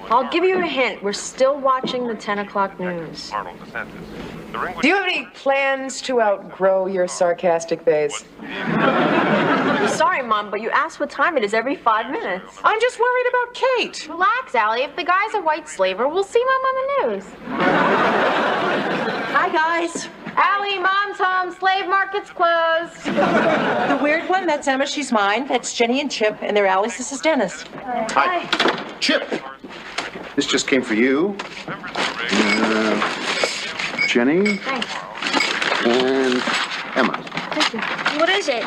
I'll give you a hint. We're still watching the 10 o'clock news. Do you have any plans to outgrow your sarcastic phase? I'm sorry, Mom, but you ask what time it is every 5 minutes. I'm just worried about Kate. Relax, Allie. If the guy's a white slaver, we'll see Mom on the news. Hi, guys. Allie, Mom's home. Slave market's closed. The weird one, that's Emma. She's mine. That's Jenny and Chip, and they're Allie's. This is Dennis. Hi. Chip. This just came for you. Jenny. Thanks. And Emma. Thank you. What is it?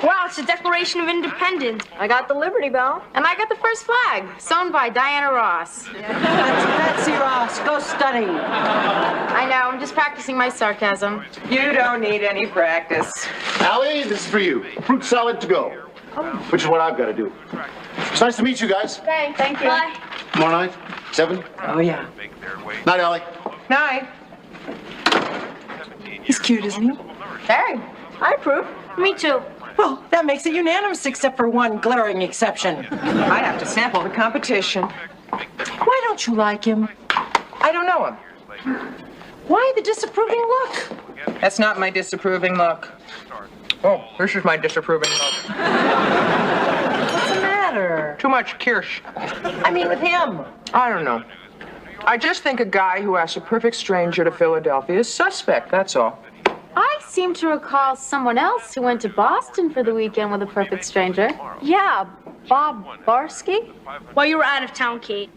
Wow, it's the Declaration of Independence. I got the Liberty Bell. And I got the first flag, sewn by Diana Ross. That's Betsy Ross. Go study. I know, I'm just practicing my sarcasm. You don't need any practice. Allie, this is for you. Fruit salad to go. Which is what I've got to do. It's nice to meet you guys. Thank you. Bye. Tomorrow night, 7. Oh, yeah. Night, Allie. Night. He's cute, isn't he? Very. I approve. Me too. Well, that makes it unanimous, except for one glaring exception. I have to sample the competition. Why don't you like him? I don't know him. Why the disapproving look? That's not my disapproving look. Oh, this is my disapproving look. What's the matter? Too much kirsch. I mean, with him. I don't know. I just think a guy who asks a perfect stranger to Philadelphia is suspect, that's all. I seem to recall someone else who went to Boston for the weekend with a perfect stranger. Yeah, Bob Barsky. Well, you were out of town, Kate.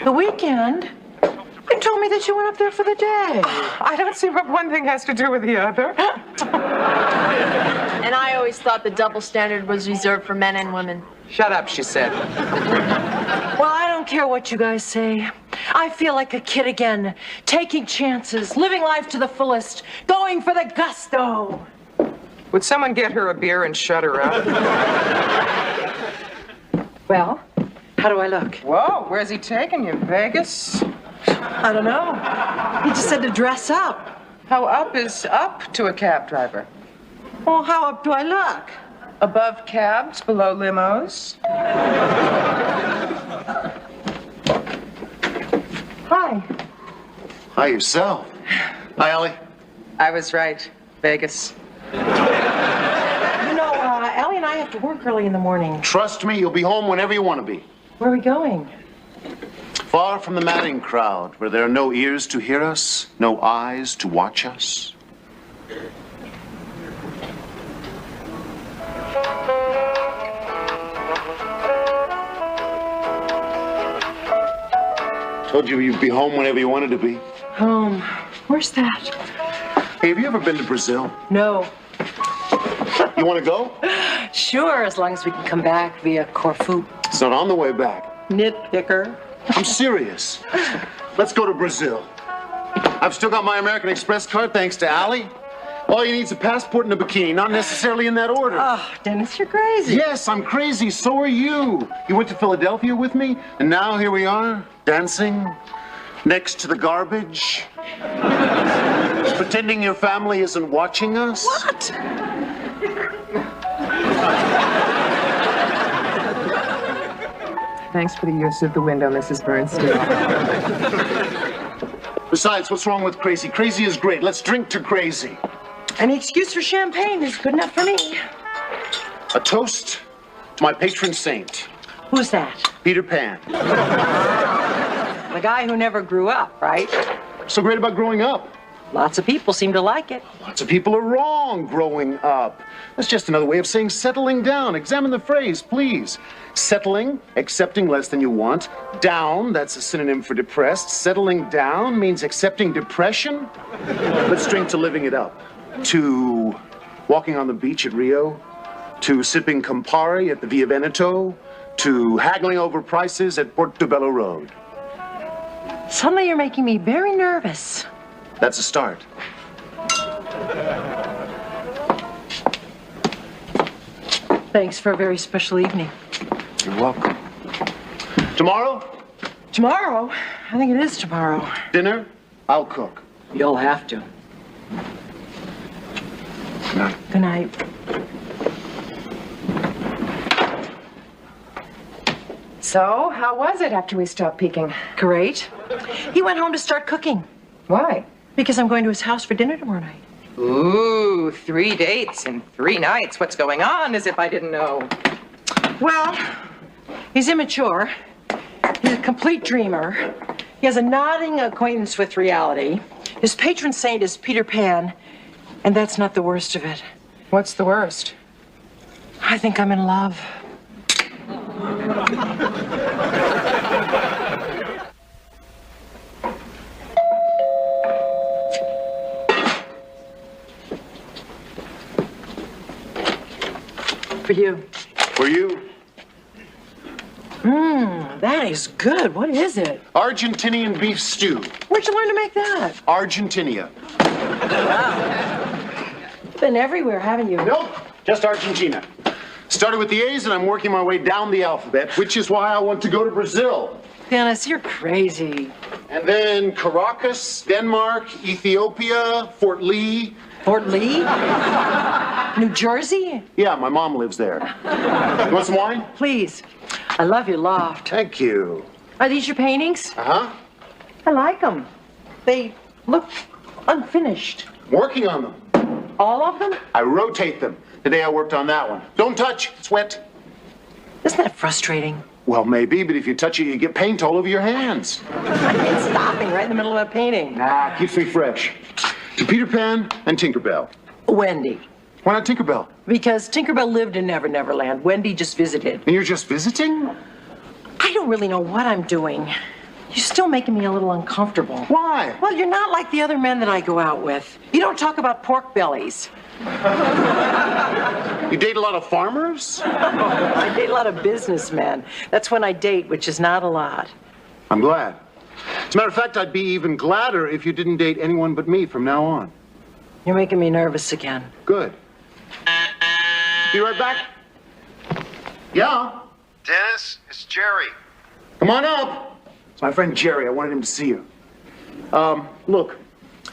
The weekend? You told me that you went up there for the day. I don't see what one thing has to do with the other. And I always thought the double standard was reserved for men and women. Shut up, she said. Well, I don't care what you guys say. I feel like a kid again, taking chances, living life to the fullest, going for the gusto. Would someone get her a beer and shut her up? Well, how do I look? Whoa, where's he taking you? Vegas? I don't know. He just said to dress up. How up is up to a cab driver? Well, how up do I look? Above cabs, below limos. Hi. Hi, yourself. Hi, Allie. I was right. Vegas. You know, Allie and I have to work early in the morning. Trust me, you'll be home whenever you want to be. Where are we going? Far from the madding crowd, where there are no ears to hear us, no eyes to watch us. Told you you'd be home whenever you wanted to be. Home. Where's that? Hey, have you ever been to Brazil? No. You want to go? Sure, as long as we can come back via Corfu. It's not on the way back. Nitpicker. I'm serious. Let's go to Brazil. I've still got my American Express card, thanks to Allie. All you need is a passport and a bikini, not necessarily in that order. Oh, Dennis, you're crazy. Yes, I'm crazy. So are you. You went to Philadelphia with me, and now here we are, dancing next to the garbage, pretending your family isn't watching us. What? Thanks for the use of the window, Mrs. Bernstein. Besides, what's wrong with crazy? Crazy is great. Let's drink to crazy. Any excuse for champagne is good enough for me. A toast to my patron saint. Who's that? Peter Pan. The guy who never grew up, right? What's so great about growing up? Lots of people seem to like it. Lots of people are wrong growing up. That's just another way of saying settling down. Examine the phrase, please. Settling, accepting less than you want. Down, that's a synonym for depressed. Settling down means accepting depression. Let's drink to living it up. To walking on the beach at Rio. To sipping Campari at the Via Veneto. To haggling over prices at Portobello Road. Suddenly you're making me very nervous. That's a start. Thanks for a very special evening. You're welcome. Tomorrow? Tomorrow? I think it is tomorrow. Dinner? I'll cook. You'll have to. Good night. Good night. So, how was it after we stopped peeking? Great. He went home to start cooking. Why? Because I'm going to his house for dinner tomorrow night. Ooh, 3 dates in 3 nights. What's going on, as if I didn't know. Well, he's immature. He's a complete dreamer. He has a nodding acquaintance with reality. His patron saint is Peter Pan, and that's not the worst of it. What's the worst? I think I'm in love. For you. For you? That is good. What is it? Argentinian beef stew. Where'd you learn to make that? Argentina. Wow. Been everywhere, haven't you? Nope, just Argentina. Started with the A's and I'm working my way down the alphabet, which is why I want to go to Brazil. Dennis, you're crazy. And then Caracas, Denmark, Ethiopia, Fort Lee. Fort Lee? New Jersey? Yeah, my mom lives there. You want some wine? Please. I love your loft. Thank you. Are these your paintings? Uh-huh. I like them. They look unfinished. Working on them. All of them? I rotate them. Today I worked on that one. Don't touch, it's wet. Isn't that frustrating? Well, maybe, but if you touch it, you get paint all over your hands. It's stopping right in the middle of a painting. Nah, keeps me fresh. To Peter Pan and Tinkerbell. Wendy. Why not Tinkerbell? Because Tinkerbell lived in Never Never Land. Wendy just visited. And you're just visiting? I don't really know what I'm doing. You're still making me a little uncomfortable. Why? Well, you're not like the other men that I go out with. You don't talk about pork bellies. You date a lot of farmers? I date a lot of businessmen. That's when I date, which is not a lot. I'm glad. As a matter of fact, I'd be even gladder if you didn't date anyone but me from now on. You're making me nervous again. Good. Be right back. Yeah? Dennis, it's Jerry. Come on up. It's my friend Jerry. I wanted him to see you. Look,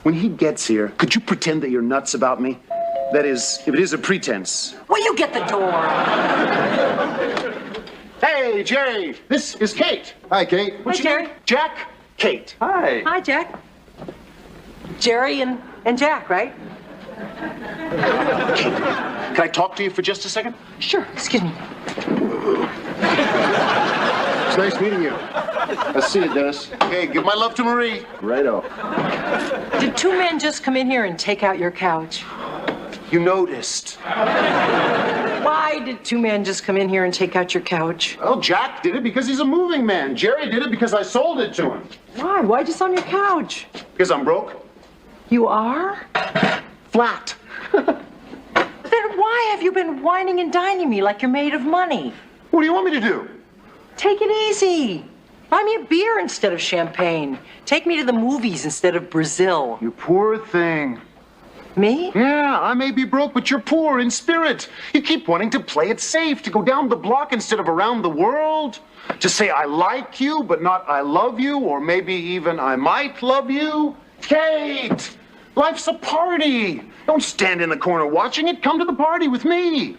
when he gets here, could you pretend that you're nuts about me? That is, if it is a pretense. Will you get the door? Hey, Jerry, this is Kate. Hi, Kate. What's your name? Jack? Kate. Hi. Hi, Jack. Jerry and Jack, right? Kate, can I talk to you for just a second? Sure, excuse me. It's nice meeting you. I'll see you, Dennis. Hey, give my love to Marie. Righto. Did two men just come in here and take out your couch? You noticed. Why did two men just come in here and take out your couch? Well, Jack did it because he's a moving man. Jerry did it because I sold it to him. Why? Why'd you sell your couch? Because I'm broke. You are? Flat. Then why have you been whining and dining me like you're made of money? What do you want me to do? Take it easy. Buy me a beer instead of champagne. Take me to the movies instead of Brazil. You poor thing. Me? Yeah, I may be broke, but you're poor in spirit. You keep wanting to play it safe, to go down the block instead of around the world, to say I like you, but not I love you, or maybe even I might love you. Kate, life's a party. Don't stand in the corner watching it. Come to the party with me.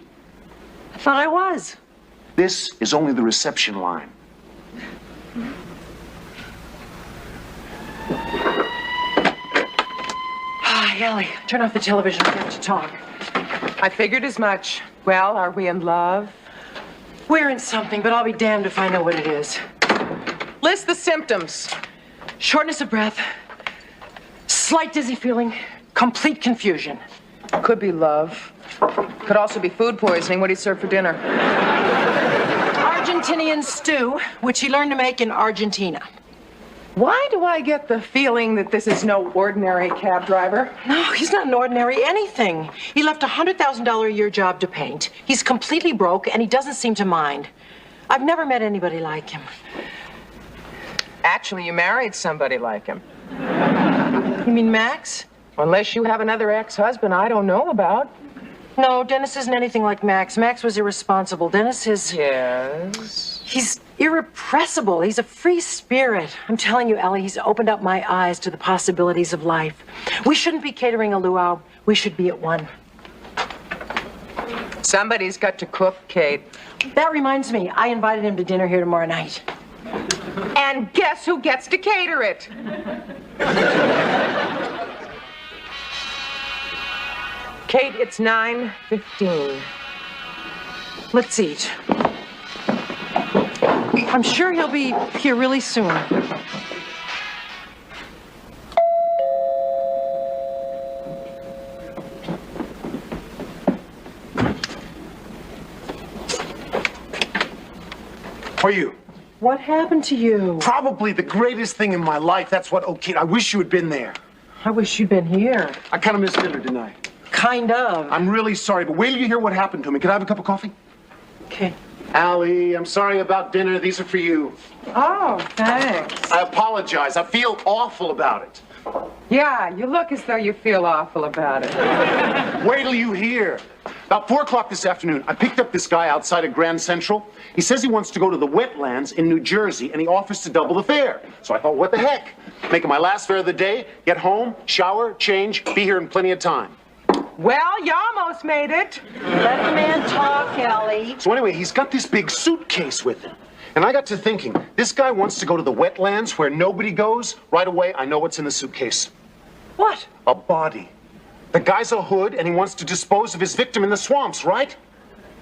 I thought I was. This is only the reception line. Hi, Allie. Turn off the television. We have to talk. I figured as much. Well, are we in love? We're in something, but I'll be damned if I know what it is. List the symptoms. Shortness of breath, slight dizzy feeling, complete confusion. Could be love. Could also be food poisoning. What do you serve for dinner? Argentinian stew, which he learned to make in Argentina. Why do I get the feeling that this is no ordinary cab driver? No, he's not an ordinary anything. He left a $100,000 a year job to paint. He's completely broke, and he doesn't seem to mind. I've never met anybody like him. Actually, you married somebody like him. You mean Max? Unless you have another ex-husband I don't know about. No, Dennis isn't anything like Max. Max was irresponsible. Dennis is... Yes? He's irrepressible. He's a free spirit. I'm telling you, Allie, he's opened up my eyes to the possibilities of life. We shouldn't be catering a luau. We should be at one. Somebody's got to cook, Kate. That reminds me, I invited him to dinner here tomorrow night. And guess who gets to cater it? Kate, it's 9:15. Let's eat. I'm sure he'll be here really soon. How are you? What happened to you? Probably the greatest thing in my life. That's what, oh, Kate, I wish you had been there. I wish you'd been here. I kind of missed dinner, didn't I? Kind of. I'm really sorry, but wait till you hear what happened to me. Can I have a cup of coffee? Okay. Allie, I'm sorry about dinner. These are for you. Oh, thanks. I apologize. I feel awful about it. Yeah, you look as though you feel awful about it. Wait till you hear. About 4 o'clock this afternoon, I picked up this guy outside of Grand Central. He says he wants to go to the wetlands in New Jersey, and he offers to double the fare. So I thought, what the heck? Making my last fare of the day, get home, shower, change, be here in plenty of time. Well, you almost made it. Let the man talk, Allie. So anyway, he's got this big suitcase with him. And I got to thinking, this guy wants to go to the wetlands where nobody goes. Right away, I know what's in the suitcase. What? A body. The guy's a hood, and he wants to dispose of his victim in the swamps, right?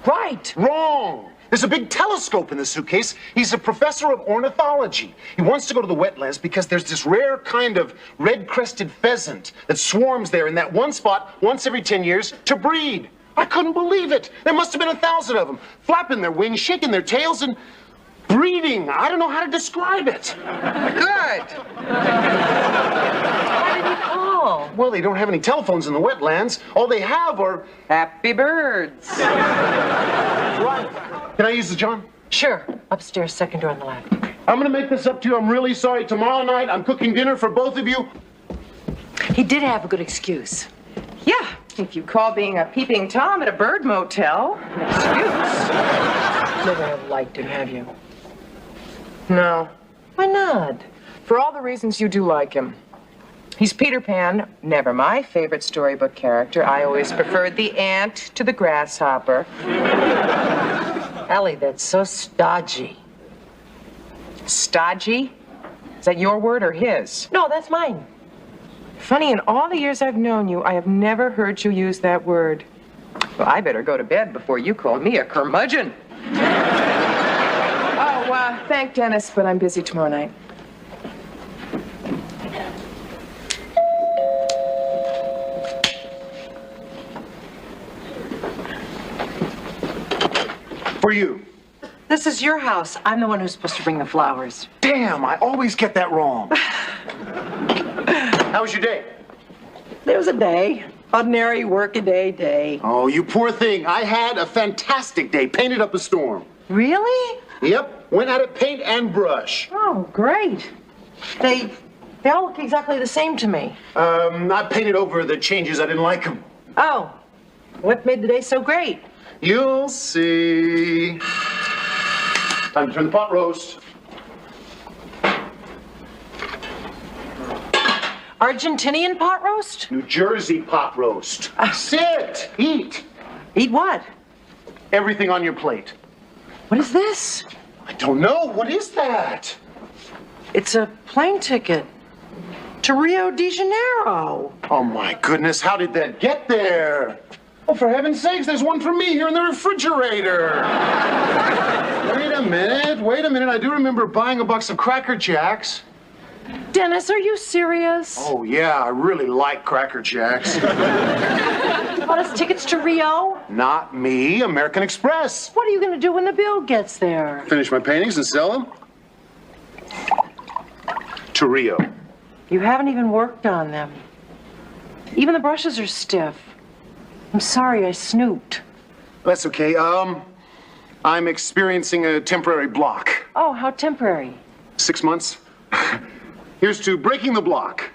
Right. Wrong. There's a big telescope in the suitcase. He's a professor of ornithology. He wants to go to the wetlands because there's this rare kind of red-crested pheasant that swarms there in that one spot once every 10 years to breed. I couldn't believe it. There must have been 1,000 of them, flapping their wings, shaking their tails, and breeding. I don't know how to describe it. Good. Why did he call? Well, they don't have any telephones in the wetlands. All they have are... Happy birds. Right. Can I use the John? Sure. Upstairs, second door on the left. I'm gonna make this up to you. I'm really sorry. Tomorrow night, I'm cooking dinner for both of you. He did have a good excuse. Yeah, if you call being a peeping Tom at a bird motel an excuse. Never have liked him, have you? No. Why not? For all the reasons you do like him. He's Peter Pan, never my favorite storybook character. I always preferred the ant to the grasshopper. Allie, that's so stodgy. Stodgy? Is that your word or his? No, that's mine. Funny, in all the years I've known you, I have never heard you use that word. Well, I better go to bed before you call me a curmudgeon. Thank Dennis, but I'm busy tomorrow night. For you. This is your house. I'm the one who's supposed to bring the flowers. Damn, I always get that wrong. How was your day? There was a day. Ordinary workaday day. Oh, you poor thing. I had a fantastic day. Painted up a storm. Really? Yep. Went out of paint and brush. Oh, great. They all look exactly the same to me. I painted over the changes. I didn't like them. Oh. What made the day so great? You'll see. Time to turn the pot roast. Argentinian pot roast? New Jersey pot roast. Sit. Eat. Eat what? Everything on your plate. What is this? I don't know. What is that? It's a plane ticket to Rio de Janeiro. Oh, my goodness. How did that get there? Oh, for heaven's sakes, there's one for me here in the refrigerator. Wait a minute. I do remember buying a box of Cracker Jacks. Dennis, are you serious? Oh, yeah, I really like Cracker Jacks. You bought us tickets to Rio? Not me, American Express. What are you going to do when the bill gets there? Finish my paintings and sell them? To Rio. You haven't even worked on them. Even the brushes are stiff. I'm sorry I snooped. That's okay. I'm experiencing a temporary block. Oh, how temporary? 6 months. Here's to breaking the block.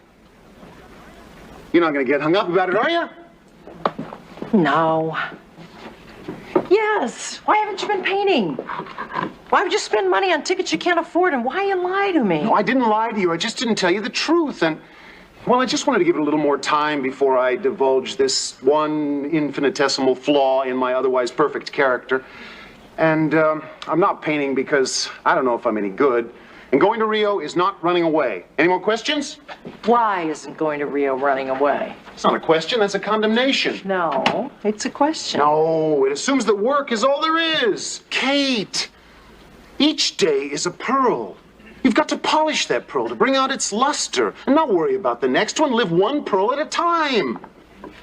You're not going to get hung up about it, are you? No. Yes. Why haven't you been painting? Why would you spend money on tickets you can't afford, and why you lie to me? No, I didn't lie to you. I just didn't tell you the truth. And, well, I just wanted to give it a little more time before I divulge this one infinitesimal flaw in my otherwise perfect character. And I'm not painting because I don't know if I'm any good. And going to Rio is not running away. Any more questions? Why isn't going to Rio running away? It's not a question, that's a condemnation. No, it's a question. No, it assumes that work is all there is. Kate, each day is a pearl. You've got to polish that pearl to bring out its luster and not worry about the next one. Live one pearl at a time.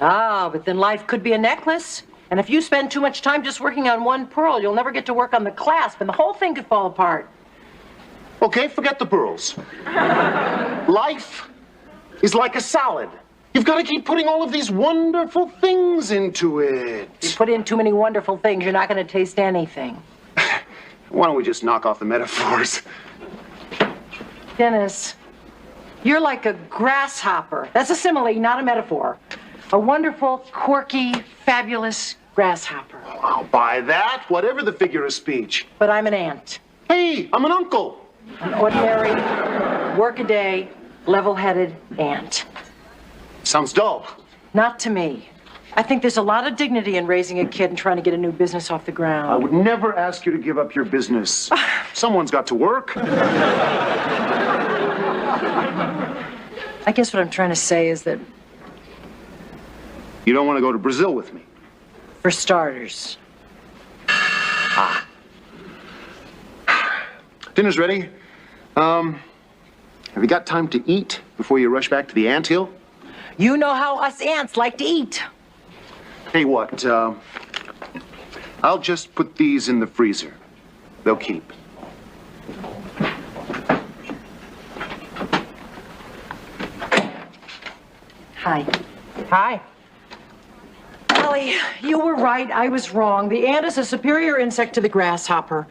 Ah, but then life could be a necklace. And if you spend too much time just working on one pearl, you'll never get to work on the clasp, and the whole thing could fall apart. Okay, forget the pearls. Life is like a salad. You've got to keep putting all of these wonderful things into it. If you put in too many wonderful things, you're not going to taste anything. Why don't we just knock off the metaphors? Dennis, you're like a grasshopper. That's a simile, not a metaphor. A wonderful, quirky, fabulous grasshopper. I'll buy that, whatever the figure of speech. But I'm an ant. Hey, I'm an uncle. An ordinary, workaday, level-headed ant. Sounds dull. Not to me. I think there's a lot of dignity in raising a kid and trying to get a new business off the ground. I would never ask you to give up your business. Someone's got to work. I guess what I'm trying to say is that... You don't want to go to Brazil with me? For starters. Ah. Dinner's ready. Have you got time to eat before you rush back to the anthill? You know how us ants like to eat. Hey, what? I'll just put these in the freezer. They'll keep. Hi. Hi. Allie, you were right. I was wrong. The ant is a superior insect to the grasshopper.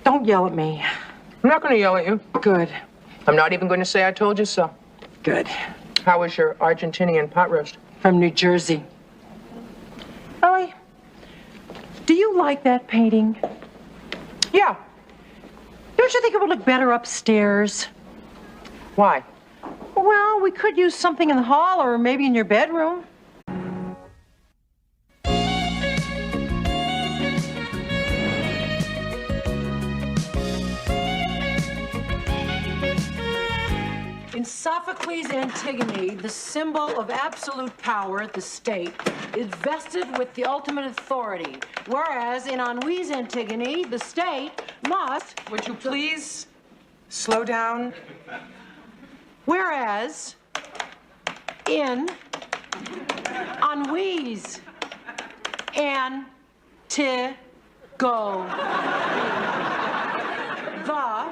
Don't yell at me. I'm not going to yell at you. Good. I'm not even going to say I told you so. Good. How was your Argentinian pot roast? From New Jersey. Allie, do you like that painting? Yeah. Don't you think it would look better upstairs? Why? Well, Well, we could use something in the hall or maybe in your bedroom. In Sophocles' Antigone, the symbol of absolute power, the state, is vested with the ultimate authority. Whereas in Ennui's Antigone, the state must... Would you please slow down? Whereas in Ennui's Antigone, the...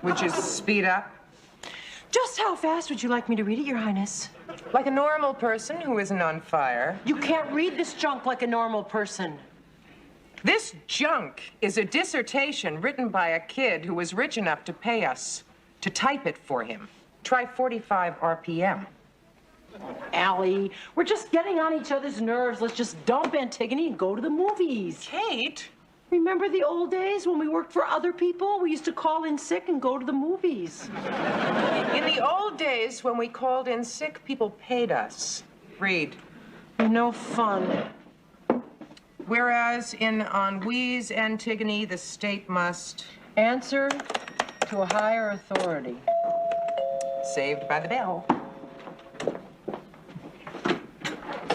Would you speed up? Just how fast would you like me to read it, Your Highness? Like a normal person who isn't on fire. You can't read this junk like a normal person. This junk is a dissertation written by a kid who was rich enough to pay us to type it for him. Try 45 RPM. Allie, we're just getting on each other's nerves. Let's just dump Antigone and go to the movies. Kate? Remember the old days when we worked for other people? We used to call in sick and go to the movies. In the old days when we called in sick, people paid us. Read. You're no fun. Whereas in Ennui's Antigone, the state must... Answer to a higher authority. Saved by the bell.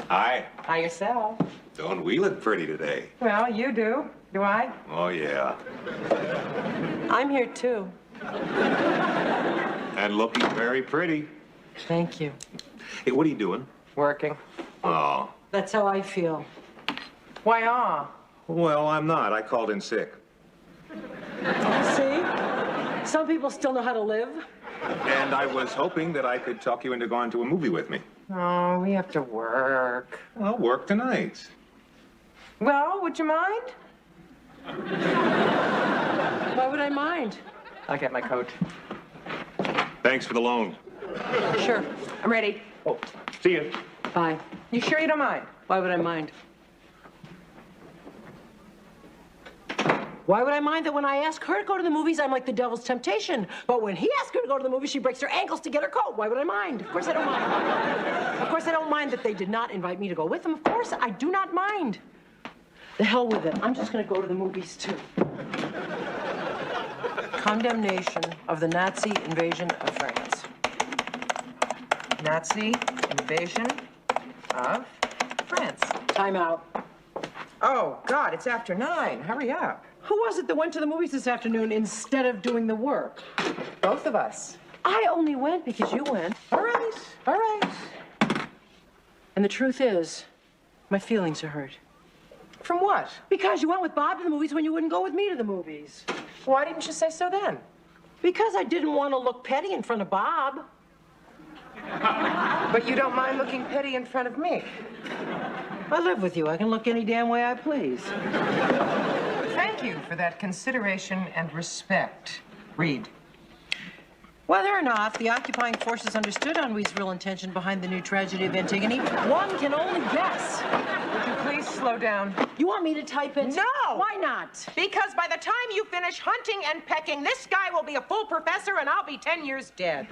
Hi. Hi yourself. Don't we look pretty today? Well, you do. Do I? Oh, yeah. I'm here too. And looking very pretty. Thank you. Hey, what are you doing? Working. Oh. That's how I feel. Why, Well, I'm not. I called in sick. See? Some people still know how to live. And I was hoping that I could talk you into going to a movie with me. Oh, we have to work. Well, work tonight. Well, would you mind? Why would I mind? I'll get my coat. Thanks for the loan. Sure. I'm ready. Oh, see you. Bye. You sure you don't mind? Why would I mind? Why would I mind that when I ask her to go to the movies, I'm like the devil's temptation? But when he asks her to go to the movies, she breaks her ankles to get her coat. Why would I mind? Of course I don't mind. Of course I don't mind that they did not invite me to go with them. Of course I do not mind. The hell with it. I'm just going to go to the movies, too. Condemnation of the Nazi invasion of France. Nazi invasion of France. Time out. Oh, God, it's after 9. Hurry up. Who was it that went to the movies this afternoon instead of doing the work? Both of us. I only went because you went. All right, all right. And the truth is, my feelings are hurt. From what? Because you went with Bob to the movies when you wouldn't go with me to the movies. Why didn't you say so then? Because I didn't want to look petty in front of Bob. But you don't mind looking petty in front of me. I live with you. I can look any damn way I please. Thank you for that consideration and respect. Read. Whether or not the occupying forces understood Ennui's real intention behind the new tragedy of Antigone, one can only guess. Would you please slow down? You want me to type it? No! Why not? Because by the time you finish hunting and pecking, this guy will be a full professor and I'll be 10 years dead.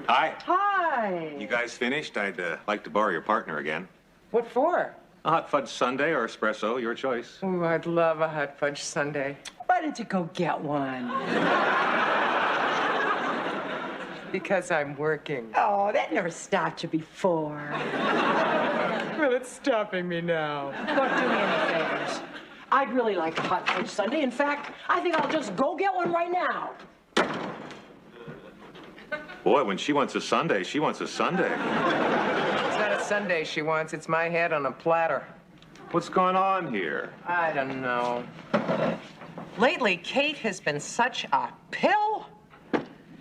Hi. Hi. You guys finished? I'd like to borrow your partner again. What for? A hot fudge sundae or espresso, your choice. Oh, I'd love a hot fudge sundae. Why didn't you go get one? Because I'm working. Oh, that never stopped you before. Well, it's stopping me now. Don't do me any favors. I'd really like a hot fudge sundae. In fact, I think I'll just go get one right now. Boy, when she wants a sundae, she wants a sundae. It's not a sundae she wants. It's my head on a platter. What's going on here? I don't know. Lately, Kate has been such a pill.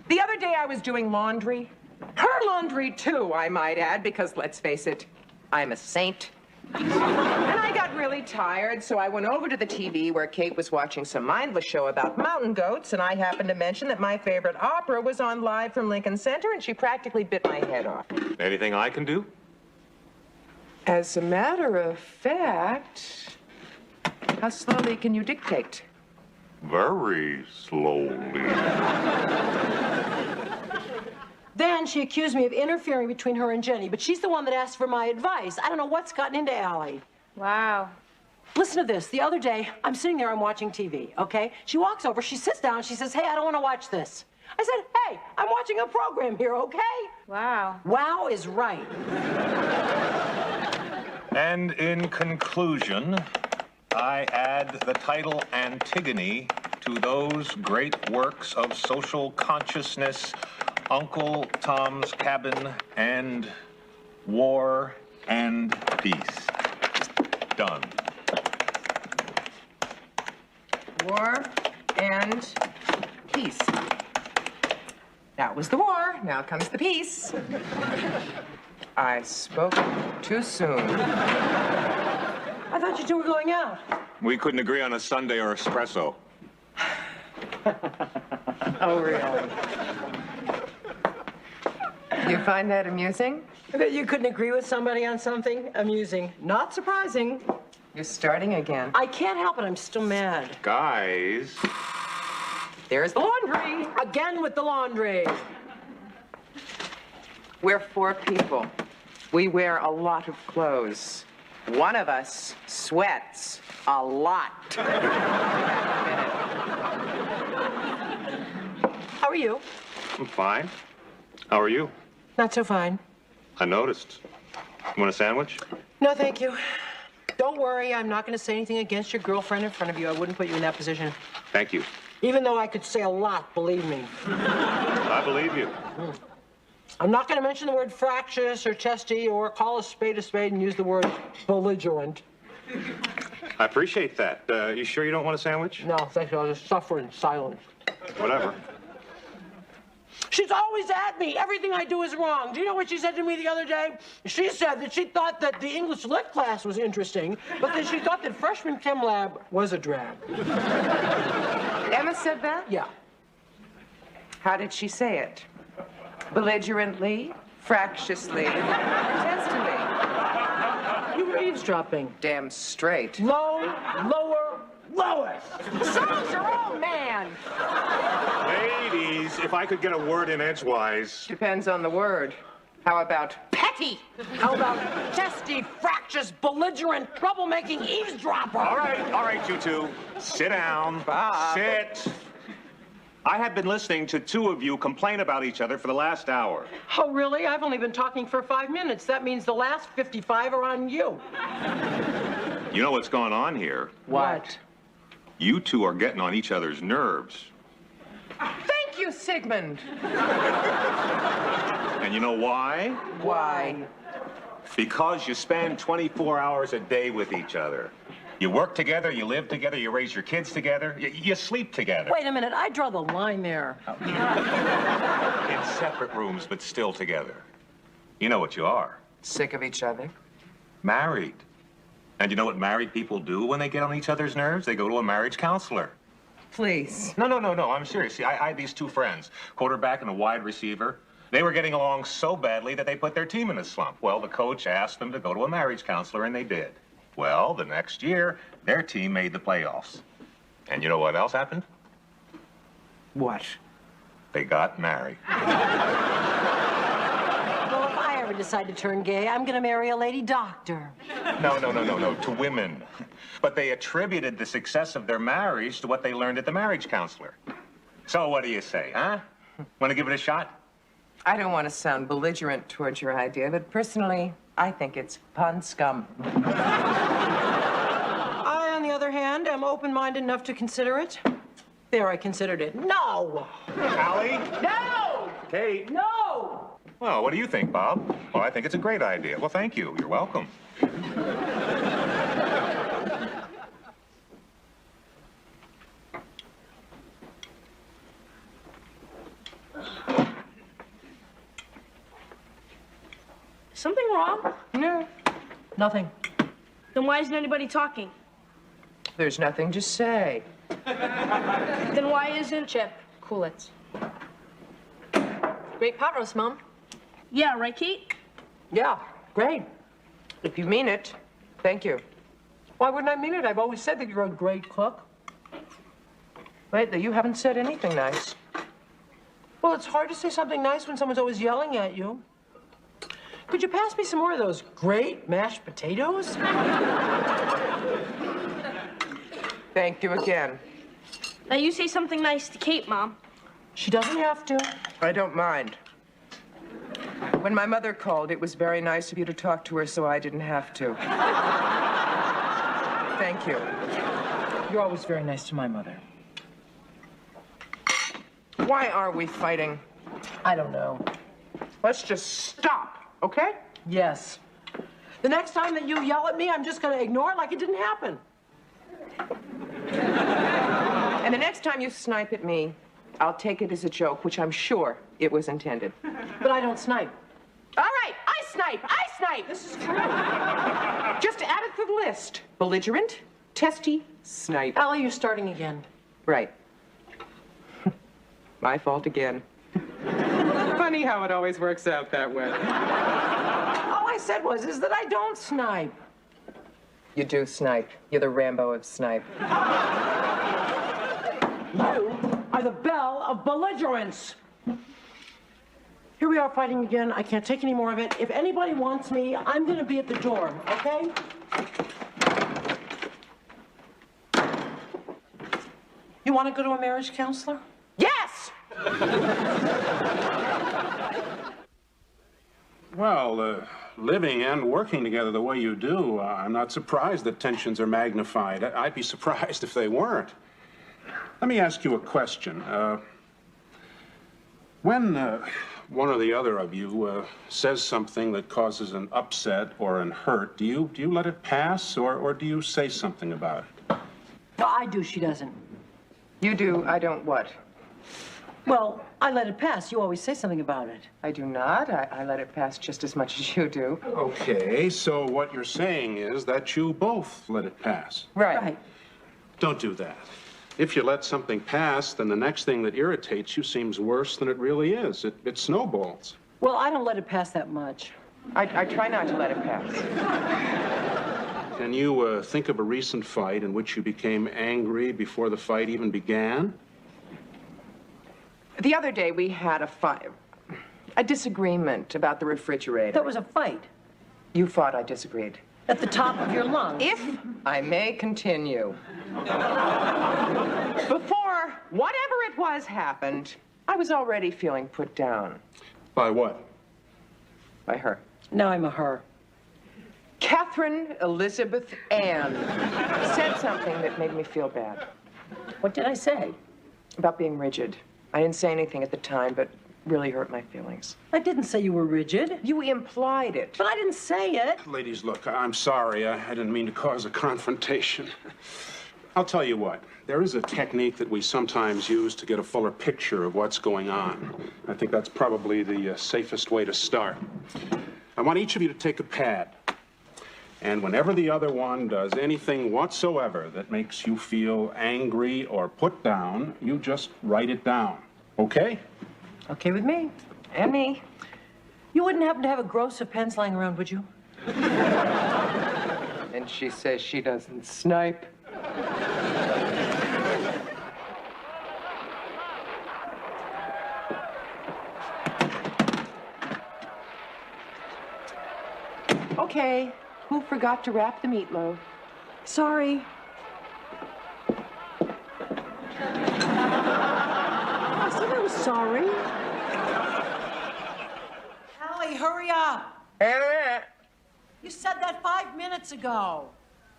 The other day I was doing laundry. Her laundry, too, I might add, because let's face it, I'm a saint. And I got really tired, so I went over to the TV where Kate was watching some mindless show about mountain goats, and I happened to mention that my favorite opera was on live from Lincoln Center, and she practically bit my head off. Anything I can do? As a matter of fact, how slowly can you dictate? Very slowly. Then she accused me of interfering between her and Jenny, but she's the one that asked for my advice. I don't know what's gotten into Allie. Wow. Listen to this. The other day, I'm sitting there, I'm watching TV, okay? She walks over, she sits down, she says, hey, I don't want to watch this. I said, hey, I'm watching a program here, okay? Wow. Wow is right. And in conclusion, I add the title Antigone to those great works of social consciousness, Uncle Tom's Cabin and War and Peace. Done. War and peace. That was the war. Now comes the peace. I spoke too soon. I thought you two were going out. We couldn't agree on a sundae or espresso. Oh, really? You find that amusing? That you couldn't agree with somebody on something? Amusing. Not surprising. You're starting again. I can't help it. I'm still mad. Guys. There's the laundry. Again with the laundry. We're 4 people. We wear a lot of clothes. One of us sweats a lot. How are you? I'm fine. How are you? Not so fine. I noticed. You want a sandwich? No, thank you. Don't worry, I'm not going to say anything against your girlfriend in front of you. I wouldn't put you in that position. Thank you. Even though I could say a lot, believe me. I believe you. I'm not going to mention the word fractious or chesty or call a spade and use the word belligerent. I appreciate that. You sure you don't want a sandwich? No, thank you. I'll just suffer in silence. Whatever. She's always at me. Everything I do is wrong. Do you know what she said to me the other day? She said that she thought that the English lit class was interesting, but that she thought that freshman chem lab was a drag. Emma said that? Yeah. How did she say it? Belligerently? Fractiously? Testily? You were eavesdropping. Damn straight. Low, lower, lowest. So's your own man. Ladies, if I could get a word in edgewise. Depends on the word. How about petty? How about testy, fractious, belligerent, troublemaking eavesdropper? All right, you two. Sit down. Bob. Sit. I have been listening to 2 of you complain about each other for the last hour. Oh, really? I've only been talking for 5 minutes. That means the last 55 are on you. You know what's going on here? What? You 2 are getting on each other's nerves. Thank you, Sigmund. And you know why? Why? Because you spend 24 hours a day with each other. You work together, you live together, you raise your kids together, you sleep together. Wait a minute, I draw the line there. In separate rooms, but still together. You know what you are. Sick of each other? Married. And you know what married people do when they get on each other's nerves? They go to a marriage counselor. Please. No, I'm serious. See, I had these 2 friends, quarterback and a wide receiver. They were getting along so badly that they put their team in a slump. Well, the coach asked them to go to a marriage counselor, and they did. Well, the next year, their team made the playoffs. And you know what else happened? What? They got married. Well, if I ever decide to turn gay, I'm going to marry a lady doctor. No, to women. But they attributed the success of their marriage to what they learned at the marriage counselor. So what do you say, huh? Want to give it a shot? I don't want to sound belligerent towards your idea, but personally, I think it's pun scum. I, on the other hand, am open-minded enough to consider it. There, I considered it. No! Allie? No! Kate? No! Well, what do you think, Bob? Well, I think it's a great idea. Well, thank you. You're welcome. Something wrong? No. Nothing. Then why isn't anybody talking? There's nothing to say. Then why isn't Chip? Cool it. Great pot roast, Mom. Yeah, right, Kate? Yeah, great. If you mean it, thank you. Why wouldn't I mean it? I've always said that you're a great cook. Lately, you haven't said anything nice. Well, it's hard to say something nice when someone's always yelling at you. Could you pass me some more of those great mashed potatoes? Thank you again. Now you say something nice to Kate, Mom. She doesn't have to. I don't mind. When my mother called, it was very nice of you to talk to her so I didn't have to. Thank you. You're always very nice to my mother. Why are we fighting? I don't know. Let's just stop, okay? Yes. The next time that you yell at me, I'm just going to ignore it like it didn't happen. And the next time you snipe at me, I'll take it as a joke, which I'm sure it was intended. But I don't snipe. All right, I snipe. This is true. Just add it to the list. Belligerent, testy, snipe. Allie, you're starting again. Right. My fault again. Funny how it always works out that way. All I said is that I don't snipe. You do snipe. You're the Rambo of snipe. You are the belle of belligerence. Here we are fighting again. I can't take any more of it. If anybody wants me, I'm going to be at the door, okay? You want to go to a marriage counselor? Yes! Well, living and working together the way you do, I'm not surprised that tensions are magnified. I'd be surprised if they weren't. Let me ask you a question. When one or the other of you says something that causes an upset or an hurt, do you let it pass, or do you say something about it? No, I do. She doesn't. You do. I don't what? Well, I let it pass. You always say something about it. I do not. I let it pass just as much as you do. Okay, so what you're saying is that you both let it pass. Right. Don't do that. If you let something pass, then the next thing that irritates you seems worse than it really is. It snowballs. Well, I don't let it pass that much. I try not to let it pass. Can you think of a recent fight in which you became angry before the fight even began? The other day we had a disagreement about the refrigerator. That was a fight. You thought I disagreed. At the top of your lungs. If I may continue. Before whatever it was happened, I was already feeling put down. By what? By her. Now I'm a her. Catherine Elizabeth Ann said something that made me feel bad. What did I say? About being rigid. I didn't say anything at the time, but really hurt my feelings. I didn't say you were rigid. You implied it. But I didn't say it. Ladies, look, I'm sorry. I didn't mean to cause a confrontation. I'll tell you what. There is a technique that we sometimes use to get a fuller picture of what's going on. I think that's probably the safest way to start. I want each of you to take a pad. And whenever the other one does anything whatsoever that makes you feel angry or put down, you just write it down. Okay? Okay with me. And me. You wouldn't happen to have a gross of pens lying around, would you? And she says she doesn't snipe. Okay. Who forgot to wrap the meatloaf? Sorry. I said I was sorry. Allie, hurry up. You said that 5 minutes ago.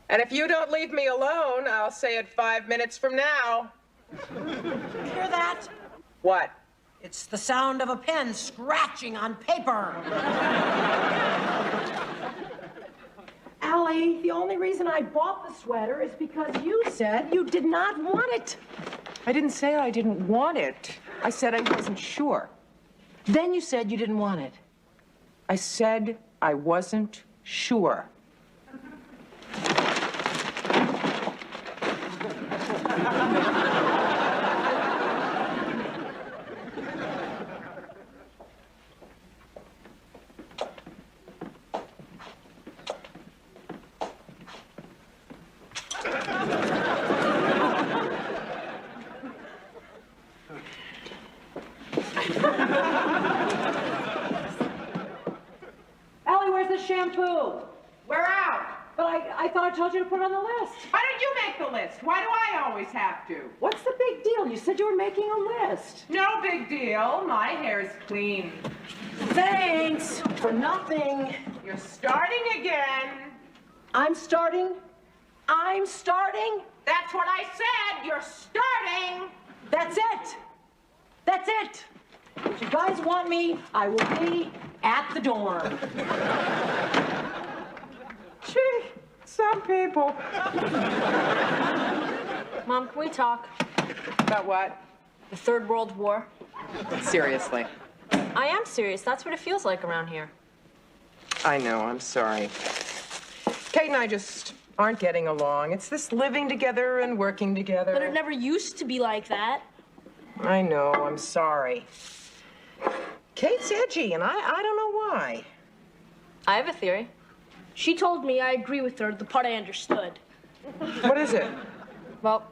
And if you don't leave me alone, I'll say it 5 minutes from now. You hear that? What? It's the sound of a pen scratching on paper. Allie, the only reason I bought the sweater is because you said you did not want it. I didn't say I didn't want it. I said I wasn't sure. Then you said you didn't want it. I said I wasn't sure. a list. Why do I always have to? What's the big deal? You said you were making a list. No big deal. My hair's clean. Thanks for nothing. You're starting again. I'm starting? I'm starting? That's what I said. You're starting. That's it. That's it. If you guys want me, I will be at the dorm. Gee, some people. Mom, can we talk? About what? The Third World War. Seriously. I am serious. That's what it feels like around here. I know, I'm sorry. Kate and I just aren't getting along. It's this living together and working together. But it never used to be like that. I know, I'm sorry. Kate's edgy, and I don't know why. I have a theory. She told me I agree with her, the part I understood. What is it? Well,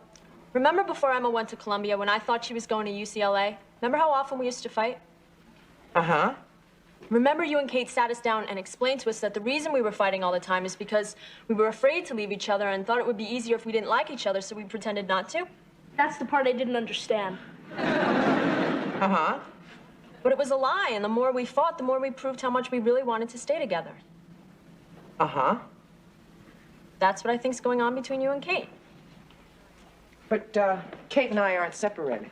remember before Emma went to Columbia when I thought she was going to UCLA? Remember how often we used to fight? Uh-huh. Remember you and Kate sat us down and explained to us that the reason we were fighting all the time is because we were afraid to leave each other and thought it would be easier if we didn't like each other, so we pretended not to? That's the part I didn't understand. Uh-huh. But it was a lie, and the more we fought, the more we proved how much we really wanted to stay together. Uh-huh. That's what I think's going on between you and Kate. But, Kate and I aren't separated.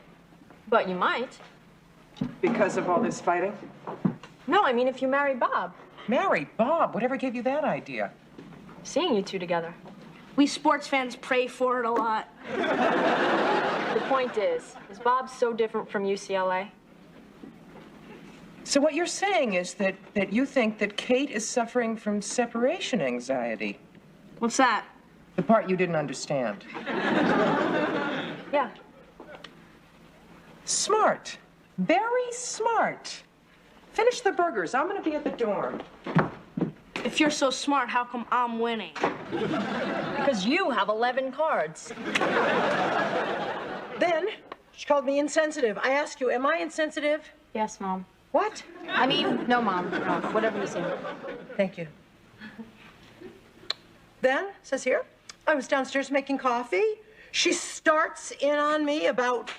But you might. Because of all this fighting? No, I mean if you marry Bob. Marry Bob? Whatever gave you that idea? Seeing you two together. We sports fans pray for it a lot. The point is Bob so different from UCLA? So what you're saying is that you think that Kate is suffering from separation anxiety. What's that? The part you didn't understand. Yeah. Smart. Very smart. Finish the burgers. I'm going to be at the dorm. If you're so smart, how come I'm winning? Because you have 11 cards. Then, she called me insensitive. I ask you, am I insensitive? Yes, Mom. What? I mean, no, Mom. No, whatever you say. Thank you. Then, says here, I was downstairs making coffee. She starts in on me about,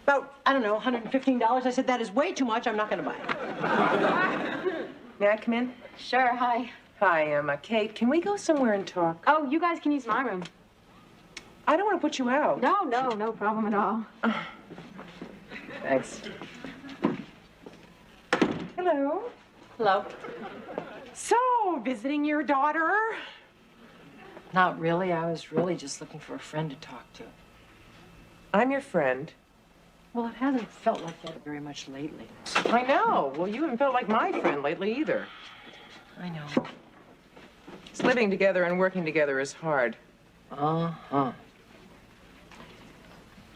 I don't know, $115. I said, that is way too much. I'm not going to buy it. May I come in? Sure, hi. Hi, Emma. Kate, can we go somewhere and talk? Oh, you guys can use my room. I don't want to put you out. No problem at all. Thanks. Hello. Hello. So, visiting your daughter? Not really. I was really just looking for a friend to talk to. I'm your friend. Well, it hasn't felt like that very much lately. I know. Well, you haven't felt like my friend lately either. I know. It's living together and working together is hard. Uh-huh.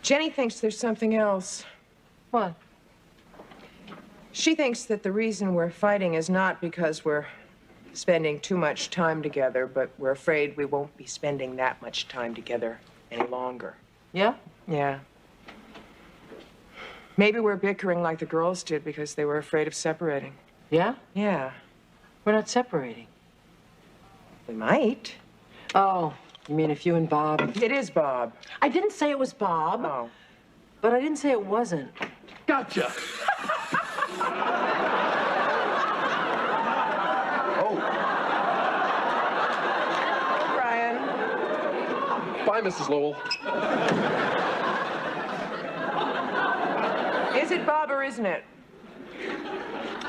Jenny thinks there's something else. What? She thinks that the reason we're fighting is not because we're spending too much time together, but we're afraid we won't be spending that much time together any longer. Yeah? Yeah. Maybe we're bickering like the girls did because they were afraid of separating. Yeah? Yeah. We're not separating. We might. Oh, you mean if you and Bob? It is Bob. I didn't say it was Bob. Oh. But I didn't say it wasn't. Gotcha. Brian. Bye, Mrs. Lowell. Is it Bob or isn't it?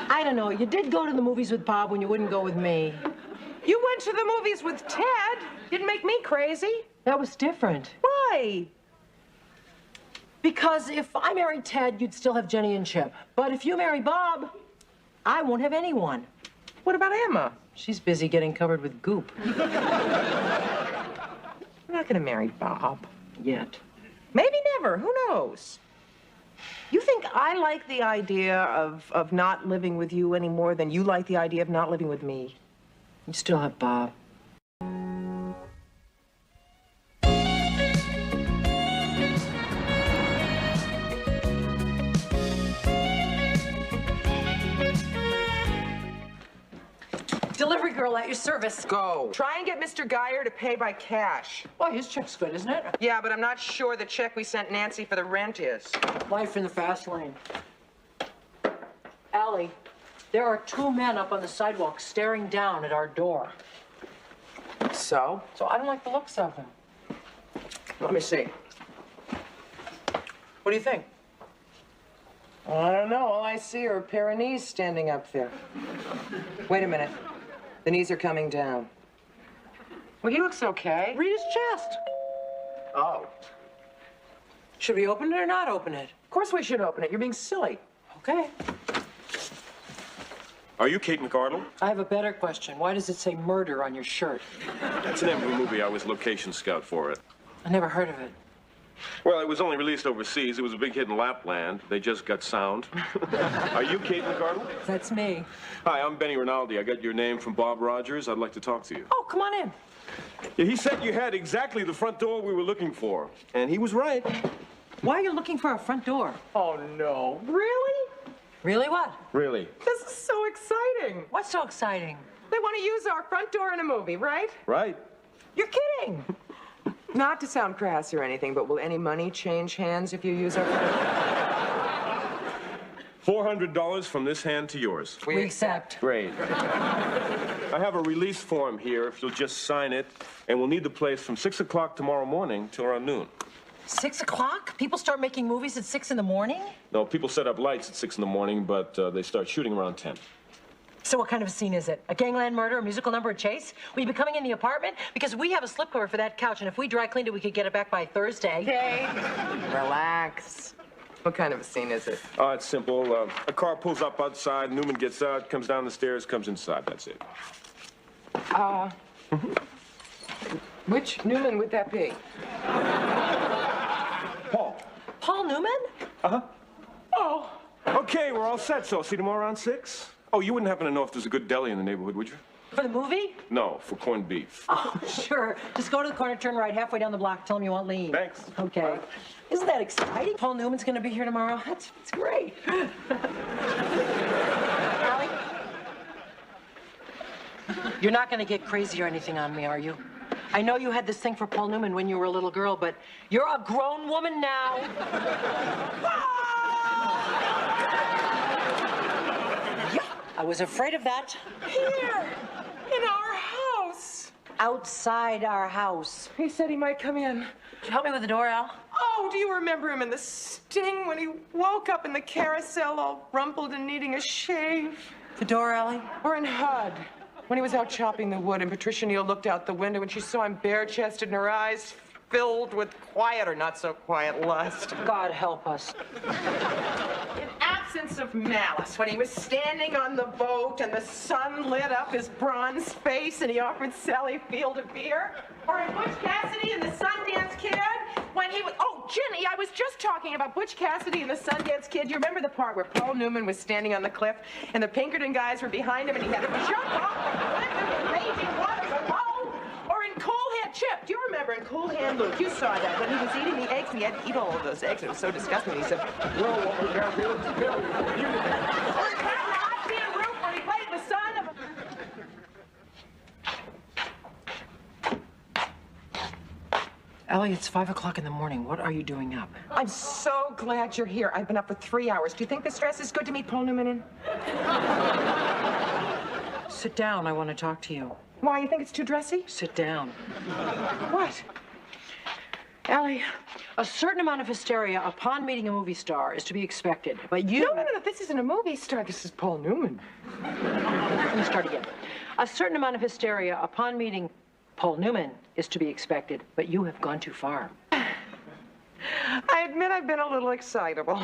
I don't know. You did go to the movies with Bob when you wouldn't go with me. You went to the movies with Ted. Didn't make me crazy. That was different. Why? Because if I married Ted, you'd still have Jenny and Chip. But if you marry Bob, I won't have anyone. What about Emma? She's busy getting covered with goop. I'm not gonna marry Bob. Yet. Maybe never. Who knows? You think I like the idea of not living with you any more than you like the idea of not living with me? You still have Bob. Delivery girl at your service. Go. Try and get Mr. Geyer to pay by cash. Well, his check's good, isn't it? Yeah, but I'm not sure the check we sent Nancy for the rent is. Life in the fast lane. Allie, there are 2 men up on the sidewalk staring down at our door. So? So I don't like the looks of them. Let me see. What do you think? I don't know. All I see are a pair of knees standing up there. Wait a minute. The knees are coming down. Well, he looks okay. Read his chest. Oh. Should we open it or not open it? Of course we should open it. You're being silly. Okay. Are you Kate McArdle? I have a better question. Why does it say murder on your shirt? That's the name of a movie. I was location scout for it. I never heard of it. Well, it was only released overseas. It was a big hit in Lapland. They just got sound. Are you Kate McArdle? That's me. Hi, I'm Benny Rinaldi. I got your name from Bob Rogers. I'd like to talk to you. Oh, come on in. Yeah, he said you had exactly the front door we were looking for. And he was right. Why are you looking for a front door? Oh, no. Really? Really what? Really? This is so exciting. What's so exciting? They want to use our front door in a movie, right? Right. You're kidding. Not to sound crass or anything, but will any money change hands if you use our front door? $400 from this hand to yours. We accept. Great. I have a release form here, if you'll just sign it, and we'll need the place from 6 o'clock tomorrow morning till around noon. 6 o'clock? People start making movies at 6 in the morning? No, people set up lights at 6 in the morning, but they start shooting around 10. So what kind of a scene is it? A gangland murder, a musical number, a chase? Will you be coming in the apartment? Because we have a slipcover for that couch, and if we dry cleaned it, we could get it back by Thursday. Okay. Relax. What kind of a scene is it? It's simple. A car pulls up outside, Newman gets out, comes down the stairs, comes inside. That's it. Which Newman would that be? Paul. Paul Newman? Uh-huh. Oh. Okay, we're all set, so see you tomorrow around 6? Oh, you wouldn't happen to know if there's a good deli in the neighborhood, would you? For the movie? No, for corned beef. Oh, sure. Just go to the corner, turn right, halfway down the block, tell him you want lean. Thanks. Okay. Bye. Isn't that exciting? Paul Newman's going to be here tomorrow. That's great. Allie? You're not going to get crazy or anything on me, are you? I know you had this thing for Paul Newman when you were a little girl, but you're a grown woman now. I was afraid of that. Here, in our house. Outside our house. He said he might come in. Help me with the door, Al. Oh, do you remember him in The Sting when he woke up in the carousel all rumpled and needing a shave? The door, Allie? Or in HUD, when he was out chopping the wood and Patricia Neal looked out the window and she saw him bare-chested and her eyes filled with quiet or not so quiet lust. God help us. In absence of malice, when he was standing on the boat and the sun lit up his bronze face and he offered Sally Field a beer, or in Butch Cassidy and the Sundance Kid, when he was, oh, Ginny, I was just talking about Butch Cassidy and the Sundance Kid. You remember the part where Paul Newman was standing on the cliff and the Pinkerton guys were behind him and he had to jump off the cliff and the raging waters below? Or in Cool Hand Chip, do you remember in Cool Hand Luke? You saw that when he was eating the eggs and he had to eat all of those eggs. It was so disgusting. He said, "Well, what we got here is Or in Paparazzi and Roof when he played the son of a... Allie, it's 5 o'clock in the morning. What are you doing up? I'm so glad you're here. I've been up for 3 hours. Do you think this dress is good to meet Paul Newman in? Sit down. I want to talk to you. Why, you think it's too dressy? Sit down. What? Allie, a certain amount of hysteria upon meeting a movie star is to be expected, but you... No, this isn't a movie star. This is Paul Newman. Let me start again. A certain amount of hysteria upon meeting Paul Newman is to be expected, but you have gone too far. I admit I've been a little excitable.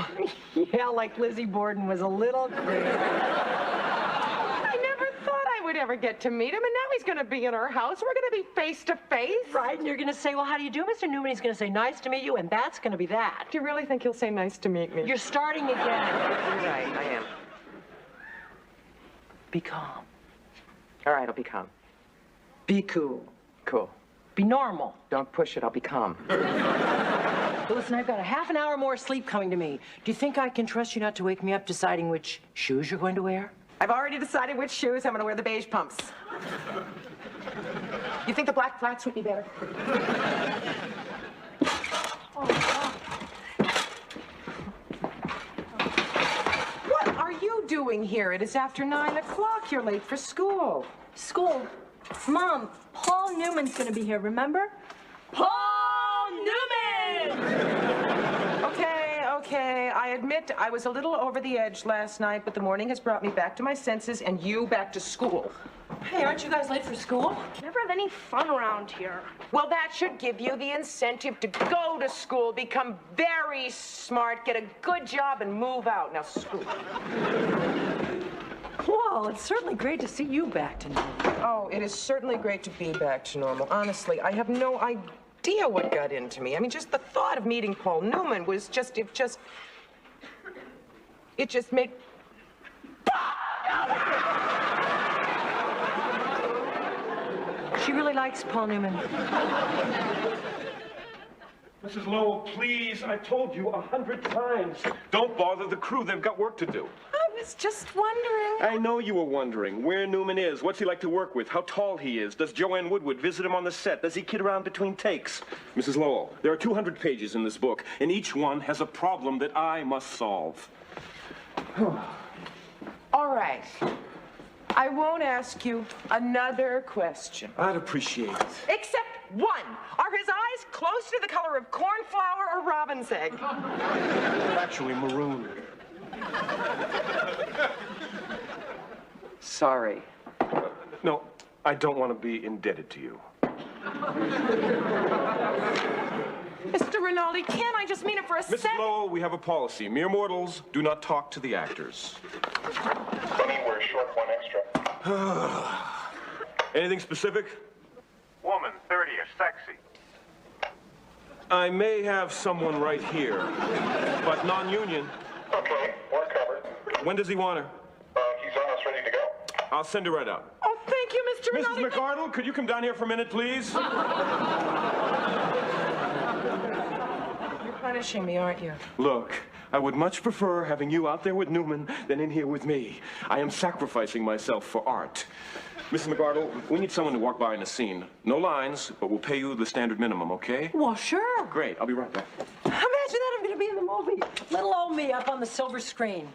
Yeah, like Lizzie Borden was a little crazy. I never thought I would ever get to meet him, and now he's going to be in our house. We're going to be face to face. Right, and you're going to say, well, how do you do, Mr. Newman? He's going to say, nice to meet you, and that's going to be that. Do you really think he'll say nice to meet me? You're starting again. You're right, I am. Be calm. All right, I'll be calm. Be cool. Cool. Be normal. Don't push it, I'll be calm. Well, listen, I've got a half an hour more sleep coming to me. Do you think I can trust you not to wake me up deciding which shoes you're going to wear? I've already decided which shoes I'm going to wear the beige pumps. You think the black flats would be better? What are you doing here? It is after 9 o'clock. You're late for school. School? Mom, Paul Newman's gonna be here, remember? Paul Newman! Okay, I admit I was a little over the edge last night, but the morning has brought me back to my senses and you back to school. Hey, aren't you guys late for school? Never have any fun around here. Well, that should give you the incentive to go to school, become very smart, get a good job, and move out. Now, school. Well, it's certainly great to see you back to normal. Oh, it is certainly great to be back to normal. Honestly, I have no idea what got into me. I mean, just the thought of meeting Paul Newman was it just made... She really likes Paul Newman. Mrs. Lowell, please, I told you 100 times. Don't bother the crew. They've got work to do. I was just wondering. I know you were wondering where Newman is. What's he like to work with? How tall he is? Does Joanne Woodward visit him on the set? Does he kid around between takes? Mrs. Lowell, there are 200 pages in this book, and each one has a problem that I must solve. All right. I won't ask you another question. I'd appreciate it. Except one. Are his eyes close to the color of cornflower or robin's egg? Actually, maroon. Sorry. No, I don't want to be indebted to you. Mr. Rinaldi, can't I just mean it for a Mrs. second? Lowell, we have a policy. Mere mortals do not talk to the actors. Funny, we're short one extra. Anything specific? Woman, 30ish, sexy. I may have someone right here, but non-union. Okay, we're covered. When does he want her? He's almost ready to go. I'll send her right out. Oh, thank you, Mr. Mrs. Rinaldi. McArdle, could you come down here for a minute, please? You're punishing me, aren't you? Look, I would much prefer having you out there with Newman than in here with me. I am sacrificing myself for art. Mrs. McArdle, we need someone to walk by in the scene. No lines, but we'll pay you the standard minimum, okay? Well, sure. Great, I'll be right back. Imagine that I'm going to be in the movie. Little old me up on the silver screen.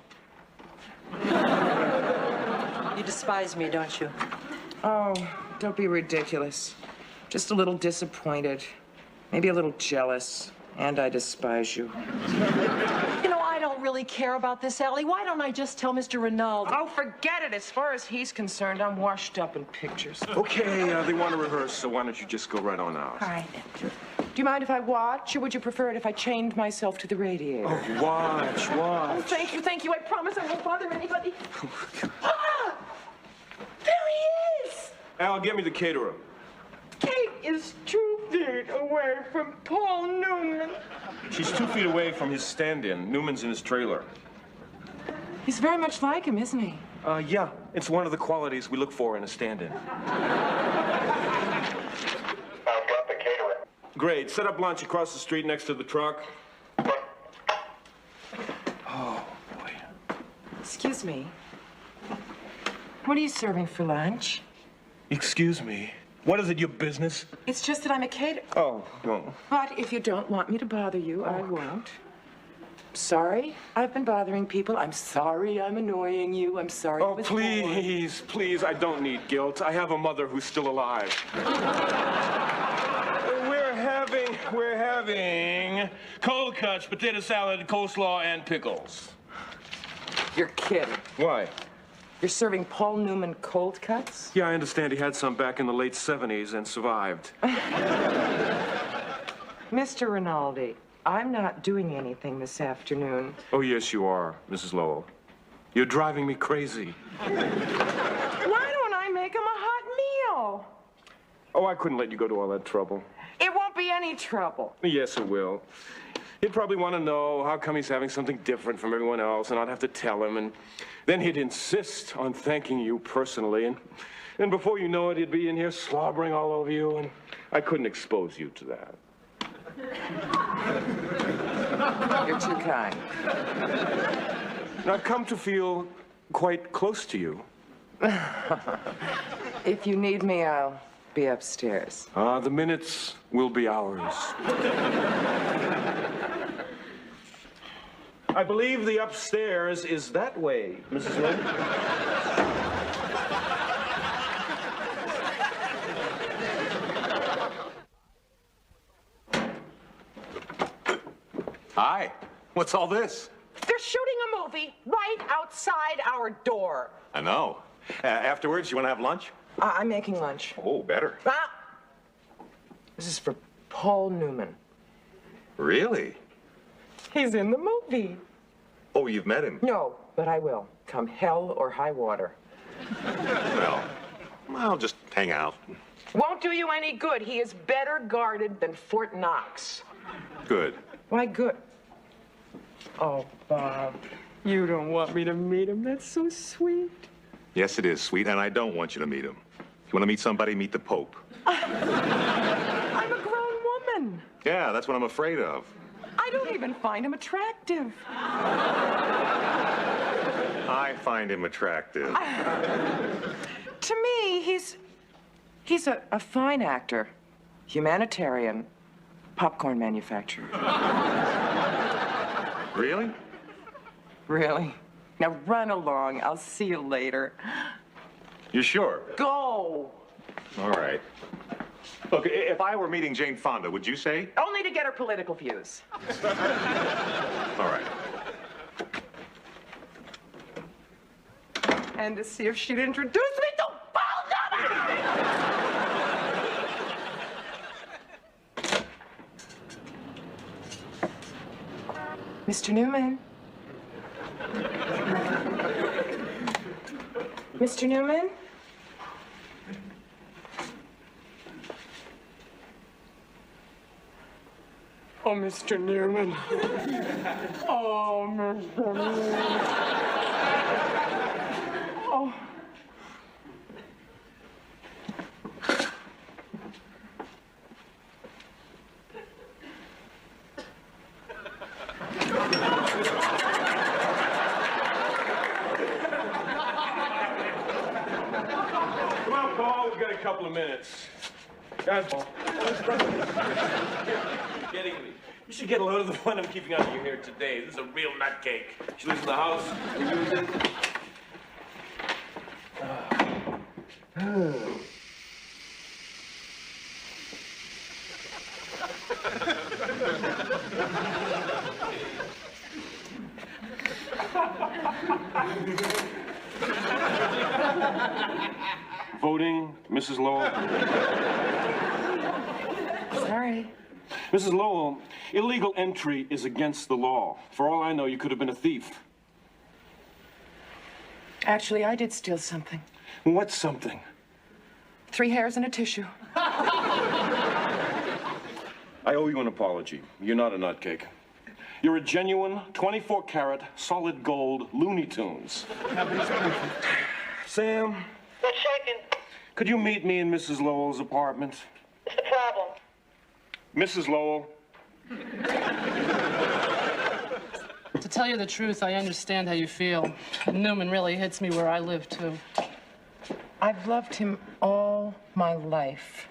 You despise me, don't you? Oh, don't be ridiculous. Just a little disappointed. Maybe a little jealous. And I despise you. You know, I don't really care about this, Allie. Why don't I just tell Mr. Rinaldi? Oh, forget it. As far as he's concerned, I'm washed up in pictures. Okay, they want to rehearse, so why don't you just go right on out? All right. Do you mind if I watch, or would you prefer it if I chained myself to the radiator? Oh, watch. Oh, thank you. I promise I won't bother anybody. Ah! There he is! Al, get me the caterer. Kate is 2 feet away from Paul Newman. She's 2 feet away from his stand-in. Newman's in his trailer. He's very much like him, isn't he? Yeah. It's one of the qualities we look for in a stand-in. I've got the caterer. Great. Set up lunch across the street next to the truck. Oh, boy. Excuse me. What are you serving for lunch? Excuse me. What is it, your business? It's just that I'm a caterer. Oh, no. But if you don't want me to bother you, I won't. Sorry, I've been bothering people. I'm sorry I'm annoying you. I'm sorry. Oh, please, please, I don't need guilt. I have a mother who's still alive. We're having cold cuts, potato salad, coleslaw, and pickles. You're kidding. Why? You're serving Paul Newman cold cuts? Yeah, I understand he had some back in the late 70s and survived. Mr. Rinaldi, I'm not doing anything this afternoon. Oh, yes, you are, Mrs. Lowell. You're driving me crazy. Why don't I make him a hot meal? Oh, I couldn't let you go to all that trouble. It won't be any trouble. Yes, it will. He'd probably want to know how come he's having something different from everyone else, and I'd have to tell him, and then he'd insist on thanking you personally, and before you know it, he'd be in here slobbering all over you, and I couldn't expose you to that. You're too kind. And I've come to feel quite close to you. If you need me, I'll be upstairs. The minutes will be ours. I believe the upstairs is that way, Mrs. Lynn. Hi. What's all this? They're shooting a movie right outside our door. I know. Afterwards, you want to have lunch? I'm making lunch. Oh, better. This is for Paul Newman. Really? He's in the movie. Oh, you've met him? No, but I will, come hell or high water. Well, I'll just hang out. Won't do you any good. He is better guarded than Fort Knox. Good. Why good? Oh, Bob, you don't want me to meet him. That's so sweet. Yes, it is sweet, and I don't want you to meet him. If you want to meet somebody, meet the Pope. I'm a grown woman. Yeah, that's what I'm afraid of. I don't even find him attractive. I find him attractive. To me, he's a fine actor, humanitarian, popcorn manufacturer. Really? Really? Now run along. I'll see you later. You sure? Go! All right. Look, if I were meeting Jane Fonda, would you say? Only to get her political views. All right. And to see if she'd introduce me to Paul Newman! Mr. Newman? Mr. Newman? Oh, Mr. Newman. Oh, Mr. Newman. Oh. Come on, Paul. We've got a couple of minutes. Guys, Paul. You're kidding me. You should get a load of the one I'm keeping out of your hair today. This is a real nutcake. She lives in the house. We use it. Voting, Mrs. Lowell. Sorry. Mrs. Lowell, illegal entry is against the law. For all I know, you could have been a thief. Actually, I did steal something. What's something? 3 hairs and a tissue. I owe you an apology. You're not a nutcake. You're a genuine 24-karat solid gold Looney Tunes. Sam? What's shaking? Could you meet me in Mrs. Lowell's apartment? What's the problem? Mrs. Lowell? To tell you the truth, I understand how you feel. Newman really hits me where I live, too. I've loved him all my life.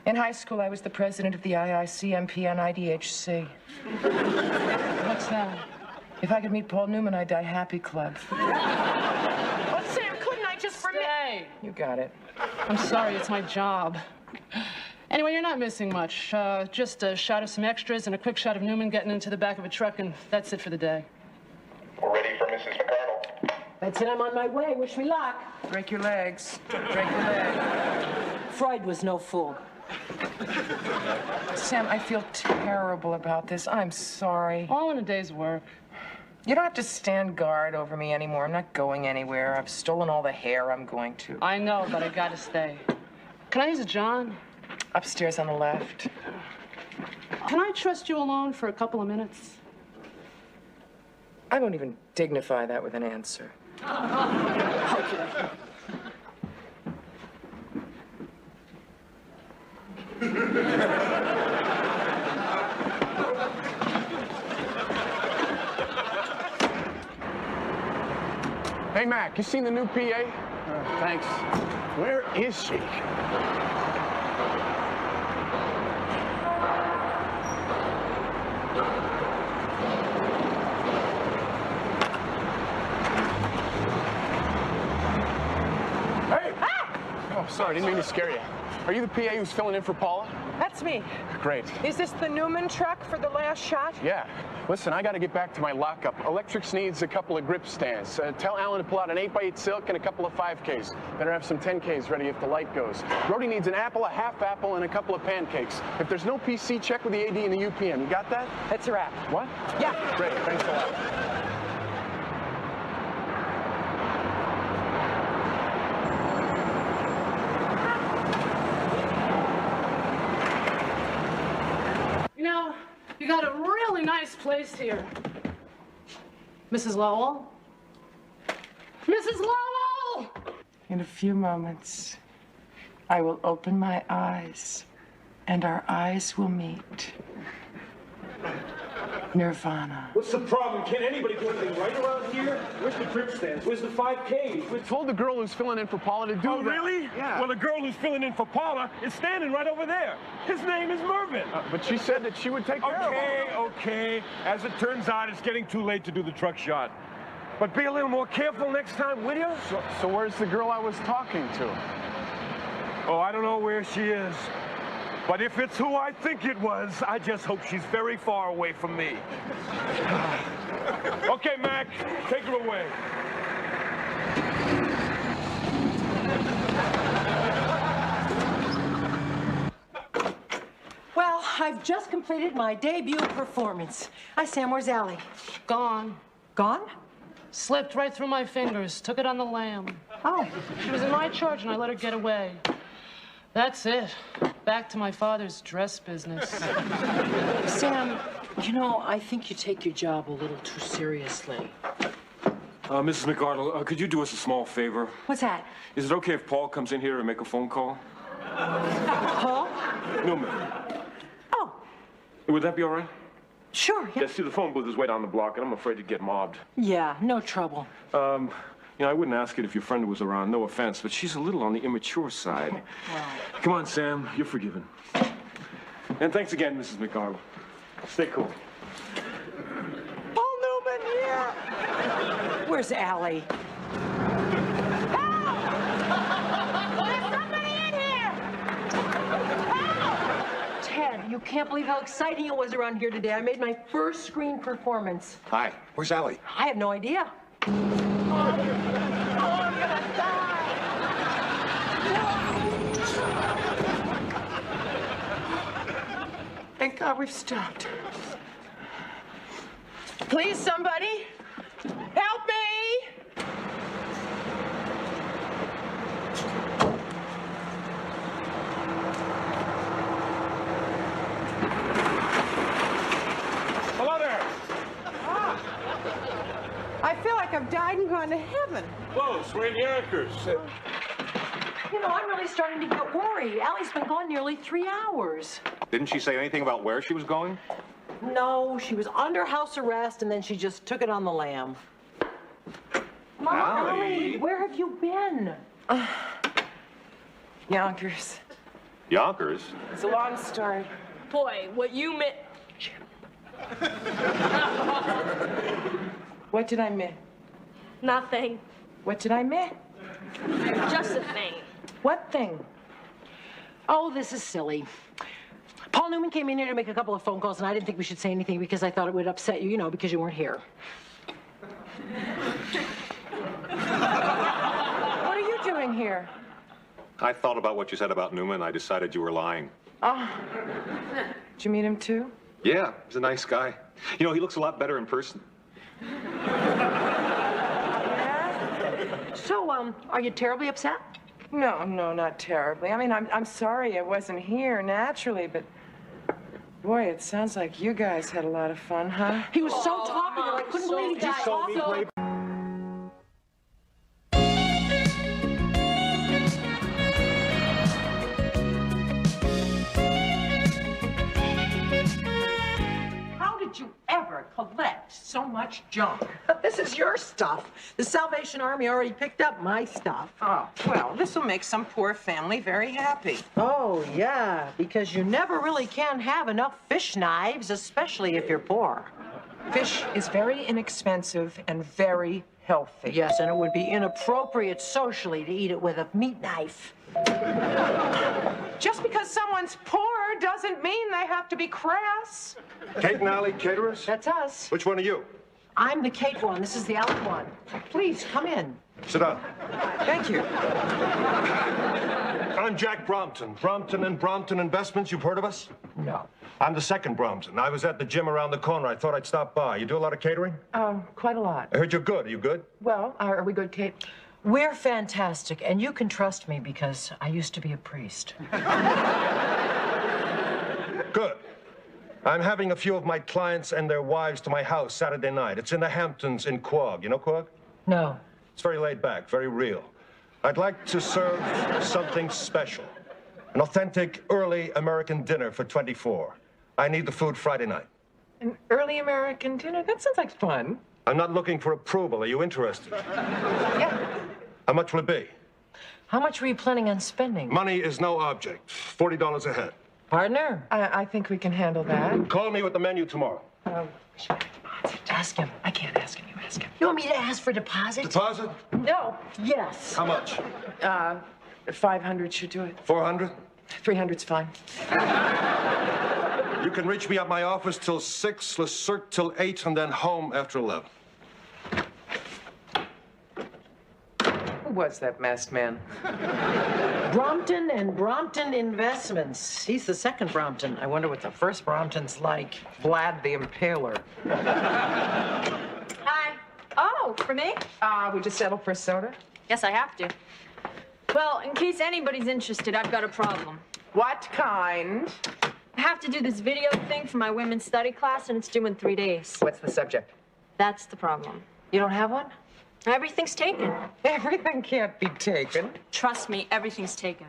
In high school, I was the president of the IICMP and IDHC. What's that? If I could meet Paul Newman, I'd die happy club. Oh, Sam, couldn't I just for a minute? You got it. I'm sorry, it's my job. Anyway, you're not missing much. Just a shot of some extras and a quick shot of Newman getting into the back of a truck, and that's it for the day. We're ready for Mrs. McCardle. That's it, I'm on my way. Wish me luck. Break your legs. Break your legs. Freud was no fool. Sam, I feel terrible about this. I'm sorry. All in a day's work. You don't have to stand guard over me anymore. I'm not going anywhere. I've stolen all the hair I'm going to. I know, but I gotta stay. Can I use a John? Upstairs on the left. Can I trust you alone for a couple of minutes? I won't even dignify that with an answer. Okay. Hey, Mac, you seen the new PA? Thanks. Where is she? Hey! Oh, sorry, didn't mean to scare you. Are you the PA who's filling in for Paula? That's me. Great. Is this the Newman truck for the last shot? Yeah. Listen, I got to get back to my lockup. Electrics needs a couple of grip stands. Tell Alan to pull out an 8x8 silk and a couple of 5Ks. Better have some 10Ks ready if the light goes. Brody needs an apple, a half apple, and a couple of pancakes. If there's no PC, check with the AD and the UPM. You got that? That's a wrap. What? Yeah. Great. Thanks a lot. You know, you got a really nice place here. Mrs. Lowell? Mrs. Lowell! In a few moments, I will open my eyes, and our eyes will meet. Nirvana. What's the problem? Can't anybody do anything right around here? Where's the grip stands? Where's the 5Ks? We told the girl who's filling in for Paula to do Oh, that. really? Yeah. Well, the girl who's filling in for Paula is standing right over there. His name is Mervyn. But she said that she would take care of him. Okay. As it turns out, it's getting too late to do the truck shot. But be a little more careful next time, will you? So where's the girl I was talking to? Oh, I don't know where she is. But if it's who I think it was, I just hope she's very far away from me. Okay, Mac, take her away. Well, I've just completed my debut performance. Hi, Sam. Where's Allie? Gone. Gone? Slipped right through my fingers. Took it on the lam. Oh. She was in my charge and I let her get away. That's it. Back to my father's dress business. Sam, you know, I think you take your job a little too seriously. Mrs. McArdle, could you do us a small favor? What's that? Is it okay if Paul comes in here and make a phone call? Paul? Newman. Oh. Would that be all right? Sure, yeah. Yeah, see, the phone booth is way down the block, and I'm afraid to get mobbed. Yeah, no trouble. You know, I wouldn't ask it if your friend was around, no offense, but she's a little on the immature side. Well. Come on, Sam, you're forgiven. And thanks again, Mrs. McArdle. Stay cool. Paul Newman here! Where's Allie? Ted, you can't believe how exciting it was around here today. I made my first screen performance. Hi, where's Allie? I have no idea. Thank God we've stopped. Please, somebody, help me! Hello there. I feel like I've died and gone to heaven. Whoa, swing Yonkers. You know, I'm really starting to get worried. Allie's been gone nearly 3 hours. Didn't she say anything about where she was going? No, she was under house arrest, and then she just took it on the lam. Mom, Allie. where have you been? Yonkers. Yonkers? It's a long story. Boy, what you meant. What did I miss? Nothing. What did I miss? Just a thing. What thing? Oh, this is silly. Paul Newman came in here to make a couple of phone calls, and I didn't think we should say anything because I thought it would upset you, you know, because you weren't here. What are you doing here? I thought about what you said about Newman. I decided you were lying. Oh. Did you meet him too? Yeah, he's a nice guy. You know, he looks a lot better in person. So, are you terribly upset? No, not terribly. I mean, I'm sorry I wasn't here naturally, but boy, it sounds like you guys had a lot of fun, huh? He was so talkative. I couldn't believe he just saw me. How did you ever collect collect so much junk? This is your stuff. The Salvation Army already picked up my stuff. Oh, well, this will make some poor family very happy. Oh, yeah, because you never really can have enough fish knives, especially if you're poor. Fish is very inexpensive and very healthy. Yes, and it would be inappropriate socially to eat it with a meat knife. Just because someone's poor doesn't mean they have to be crass. Kate and Allie caterers? That's us. Which one are you? I'm the Kate one. This is the Allie one. Please, come in. Sit down. Thank you. I'm Jack Brompton. Brompton and Brompton Investments. You've heard of us? No. I'm the second Brompton. I was at the gym around the corner. I thought I'd stop by. You do a lot of catering? Quite a lot. I heard you're good. Are you good? Well, are we good, Kate? We're fantastic, and you can trust me because I used to be a priest. Good. I'm having a few of my clients and their wives to my house Saturday night. It's in the Hamptons in Quogue. You know Quogue? No. It's very laid back, very real. I'd like to serve something special. An authentic early American dinner for 24. I need the food Friday night. An early American dinner? That sounds like fun. I'm not looking for approval. Are you interested? Yeah. How much will it be? How much were you planning on spending? Money is no object. $40 a head. Partner? I think we can handle that. Call me with the menu tomorrow. Ask him. I can't ask him. You ask him. You want me to ask for deposit? Deposit? No. Yes. How much? 500 should do it. 400? 300's fine. You can reach me at my office till 6, Le Cirque till 8, and then home after 11. Who was that masked man? Brompton and Brompton Investments. He's the second Brompton. I wonder what the first Brompton's like. Vlad the Impaler. Hi. Oh, for me? We just settled for a soda? Yes, I have to. Well, in case anybody's interested, I've got a problem. What kind? I have to do this video thing for my women's study class, and it's due in 3 days. What's the subject? That's the problem. You don't have one? Everything's taken. Everything can't be taken. Trust me, everything's taken.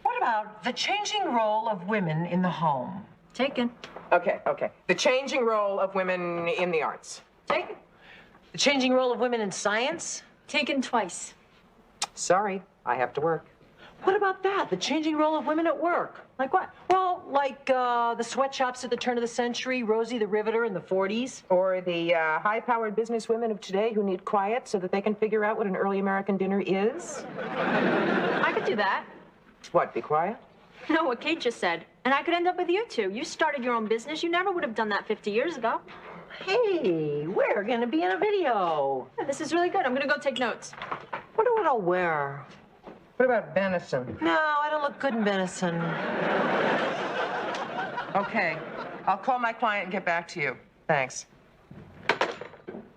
What about the changing role of women in the home? Taken. Okay. The changing role of women in the arts. Taken. The changing role of women in science? Taken twice. Sorry, I have to work. What about that? The changing role of women at work? Like what? Well, like the sweatshops at the turn of the century, Rosie the Riveter in the 40s. Or the high-powered businesswomen of today who need quiet so that they can figure out what an early American dinner is. I could do that. What, be quiet? No, what Kate just said. And I could end up with you two. You started your own business. You never would have done that 50 years ago. Hey, we're gonna be in a video. Yeah, this is really good. I'm gonna go take notes. Wonder what I'll wear. What about venison? No, I don't look good in venison. Okay, I'll call my client and get back to you. Thanks.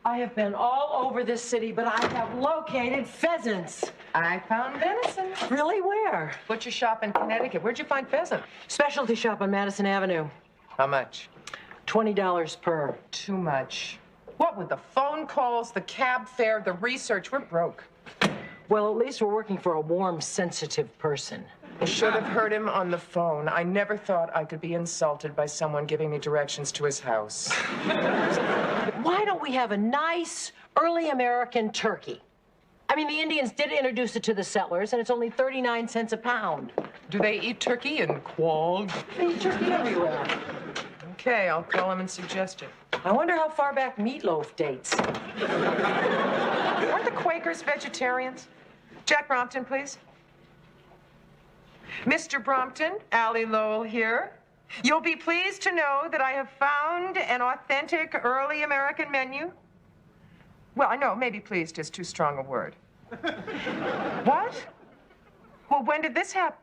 I have been all over this city, but I have located pheasants. I found venison. Really, where? Butcher shop in Connecticut. Where'd you find pheasant? Specialty shop on Madison Avenue. How much? $20 per. Too much. What with the phone calls, the cab fare, the research, we're broke. Well, at least we're working for a warm, sensitive person. I should have heard him on the phone. I never thought I could be insulted by someone giving me directions to his house. Why don't we have a nice, early American turkey? I mean, the Indians did introduce it to the settlers, and it's only 39 cents a pound. Do they eat turkey in Quogue? They eat turkey everywhere. Okay, I'll call him and suggest it. I wonder how far back meatloaf dates. Aren't the Quakers vegetarians? Jack Brompton, please. Mr. Brompton, Allie Lowell here. You'll be pleased to know that I have found an authentic early American menu. Well, I know, maybe pleased is too strong a word. What? Well, when did this happen?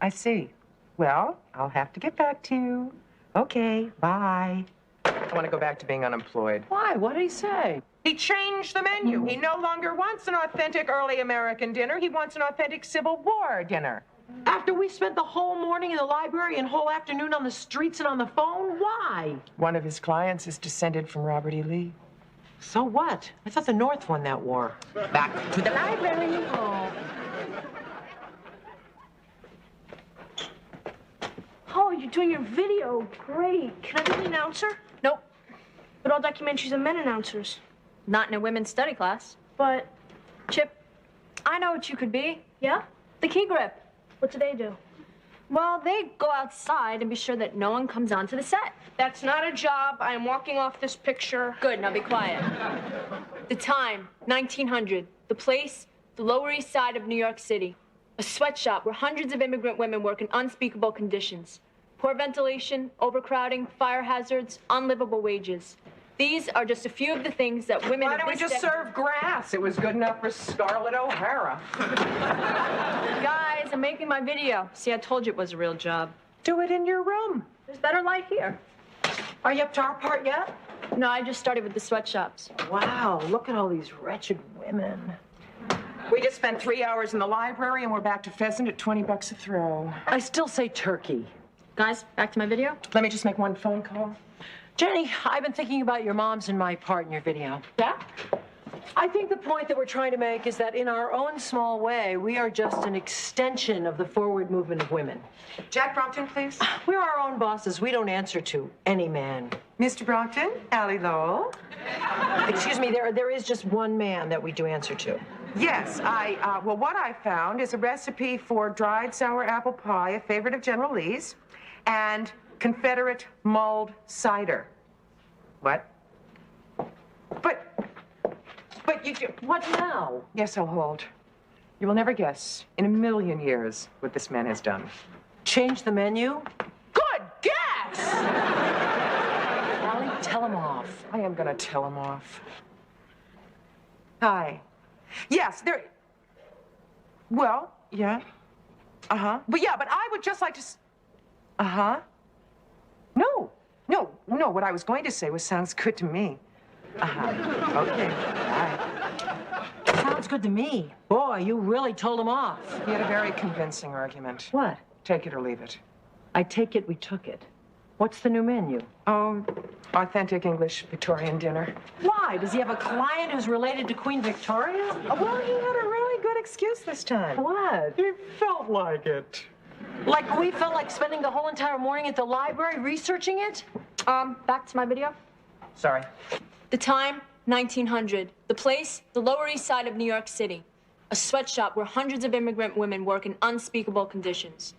I see. Well, I'll have to get back to you. Okay, bye. I want to go back to being unemployed. Why? What did he say? He changed the menu. He no longer wants an authentic early American dinner. He wants an authentic Civil War dinner. After we spent the whole morning in the library and whole afternoon on the streets and on the phone? Why? One of his clients is descended from Robert E. Lee. So what? I thought the North won that war. Back to the library. Oh, you're doing your video. Great. Can I be the announcer? Nope. But all documentaries are men announcers. Not in a women's study class. But, Chip, I know what you could be. yeah? The key grip. What do they do? Well, they go outside and be sure that no one comes onto the set. That's not a job. I am walking off this picture. Good, now be quiet. The time, 1900. The place, the Lower East Side of New York City. A sweatshop where hundreds of immigrant women work in unspeakable conditions. Poor ventilation, overcrowding, fire hazards, unlivable wages. These are just a few of the things that women Why of don't we this just serve grass? It was good enough for Scarlett O'Hara. Guys, I'm making my video. See, I told you it was a real job. Do it in your room. There's better light here. Are you up to our part yet? No, I just started with the sweatshops. Wow, look at all these wretched women. We just spent 3 hours in the library and we're back to pheasant at 20 bucks a throw. I still say turkey. Guys, back to my video. Let me just make one phone call. Jenny, I've been thinking about your mom's and my part in your video. Yeah? I think the point that we're trying to make is that in our own small way, we are just an extension of the forward movement of women. Jack Brompton, please. We're our own bosses. We don't answer to any man. Mr. Brompton, Allie Lowell. Excuse me, there is just one man that we do answer to. Yes, well, what I found is a recipe for dried sour apple pie, a favorite of General Lee's, and Confederate mulled cider. What? But you do. What now? Yes, I'll hold. You will never guess in a million years what this man has done. Change the menu? Good guess! Allie, tell him off. I am gonna tell him off. Hi. Yes, there. Well, yeah. Uh-huh. But yeah, but I would just like to. Uh-huh. No, what I was going to say was sounds good to me. Uh-huh. Okay. Bye. Sounds good to me. Boy, you really told him off. He had a very convincing argument. What? Take it or leave it. I take it we took it. What's the new menu? Oh, authentic English Victorian dinner. Why? Does he have a client who's related to Queen Victoria? Well, he had a really good excuse this time. What? He felt like it. Like we felt like spending the whole entire morning at the library researching it? Back to my video. Sorry. The time, 1900. The place, the Lower East Side of New York City. A sweatshop where hundreds of immigrant women work in unspeakable conditions.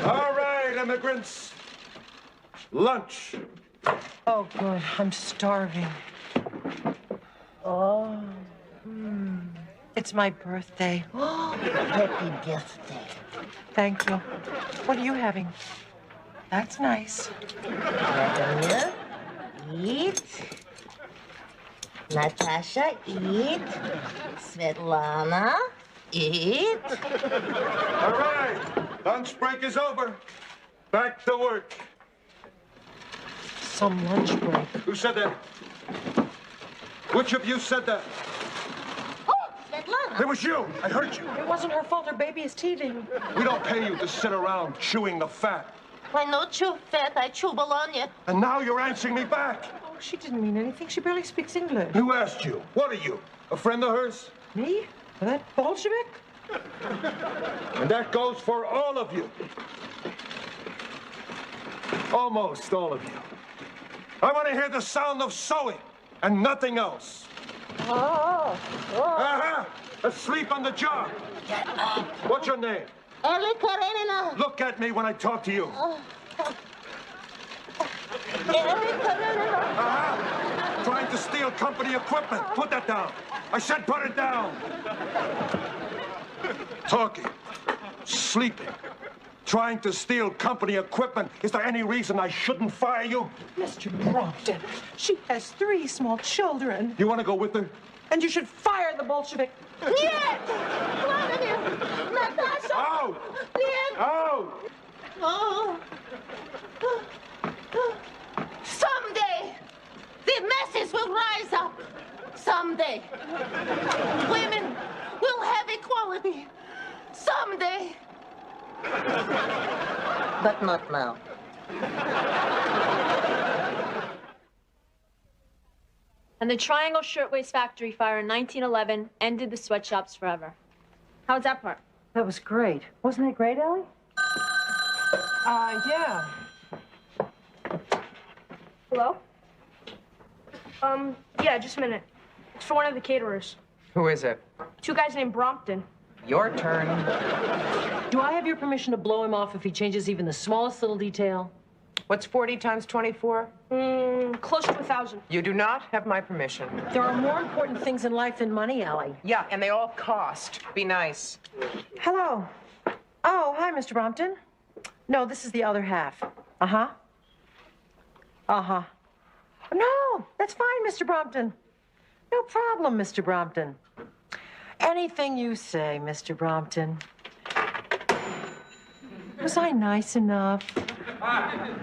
All right, immigrants. Lunch. Oh, good. I'm starving. Oh. It's my birthday. Happy birthday. Thank you. What are you having? That's nice. Vladimir, eat. Natasha, eat. Svetlana, eat. All right, lunch break is over. Back to work. Some lunch break. Who said that? Which of you said that? Svetlana. It was you. I heard you. It wasn't her fault. Her baby is teething. We don't pay you to sit around chewing the fat. I know chew fat, I chew bologna. And now you're answering me back. Oh, she didn't mean anything. She barely speaks English. Who asked you? What are you? A friend of hers? Me? That Bolshevik? And that goes for all of you. Almost all of you. I want to hear the sound of sewing and nothing else. Oh. Uh-huh. Asleep on the job. Get up. What's your name? Ellie Karenina. Look at me when I talk to you. Ellie Karenina. Uh-huh. Trying to steal company equipment. Put that down. I said put it down. Talking. Sleeping. Trying to steal company equipment. Is there any reason I shouldn't fire you? Mr. Brompton, she has 3 small children. You want to go with her? And you should fire the Bolshevik. Нет! Vladimir! Natasha! Out! Нет! Out! Oh. Someday, the masses will rise up. Someday, women will have equality. Someday. But not now. And the Triangle Shirtwaist Factory fire in 1911 ended the sweatshops forever. How was that part? That was great. Wasn't it great, Allie? Yeah. Hello? Yeah, just a minute. It's for one of the caterers. Who is it? Two guys named Brompton. Your turn. Do I have your permission to blow him off if he changes even the smallest little detail? What's 40 times 24? Close to 1,000. You do not have my permission. There are more important things in life than money, Allie. Yeah, and they all cost. Be nice. Hello. Oh, hi, Mr. Brompton. No, this is the other half. Uh-huh. Uh-huh. No, that's fine, Mr. Brompton. No problem, Mr. Brompton. Anything you say, Mr. Brompton. Was I nice enough?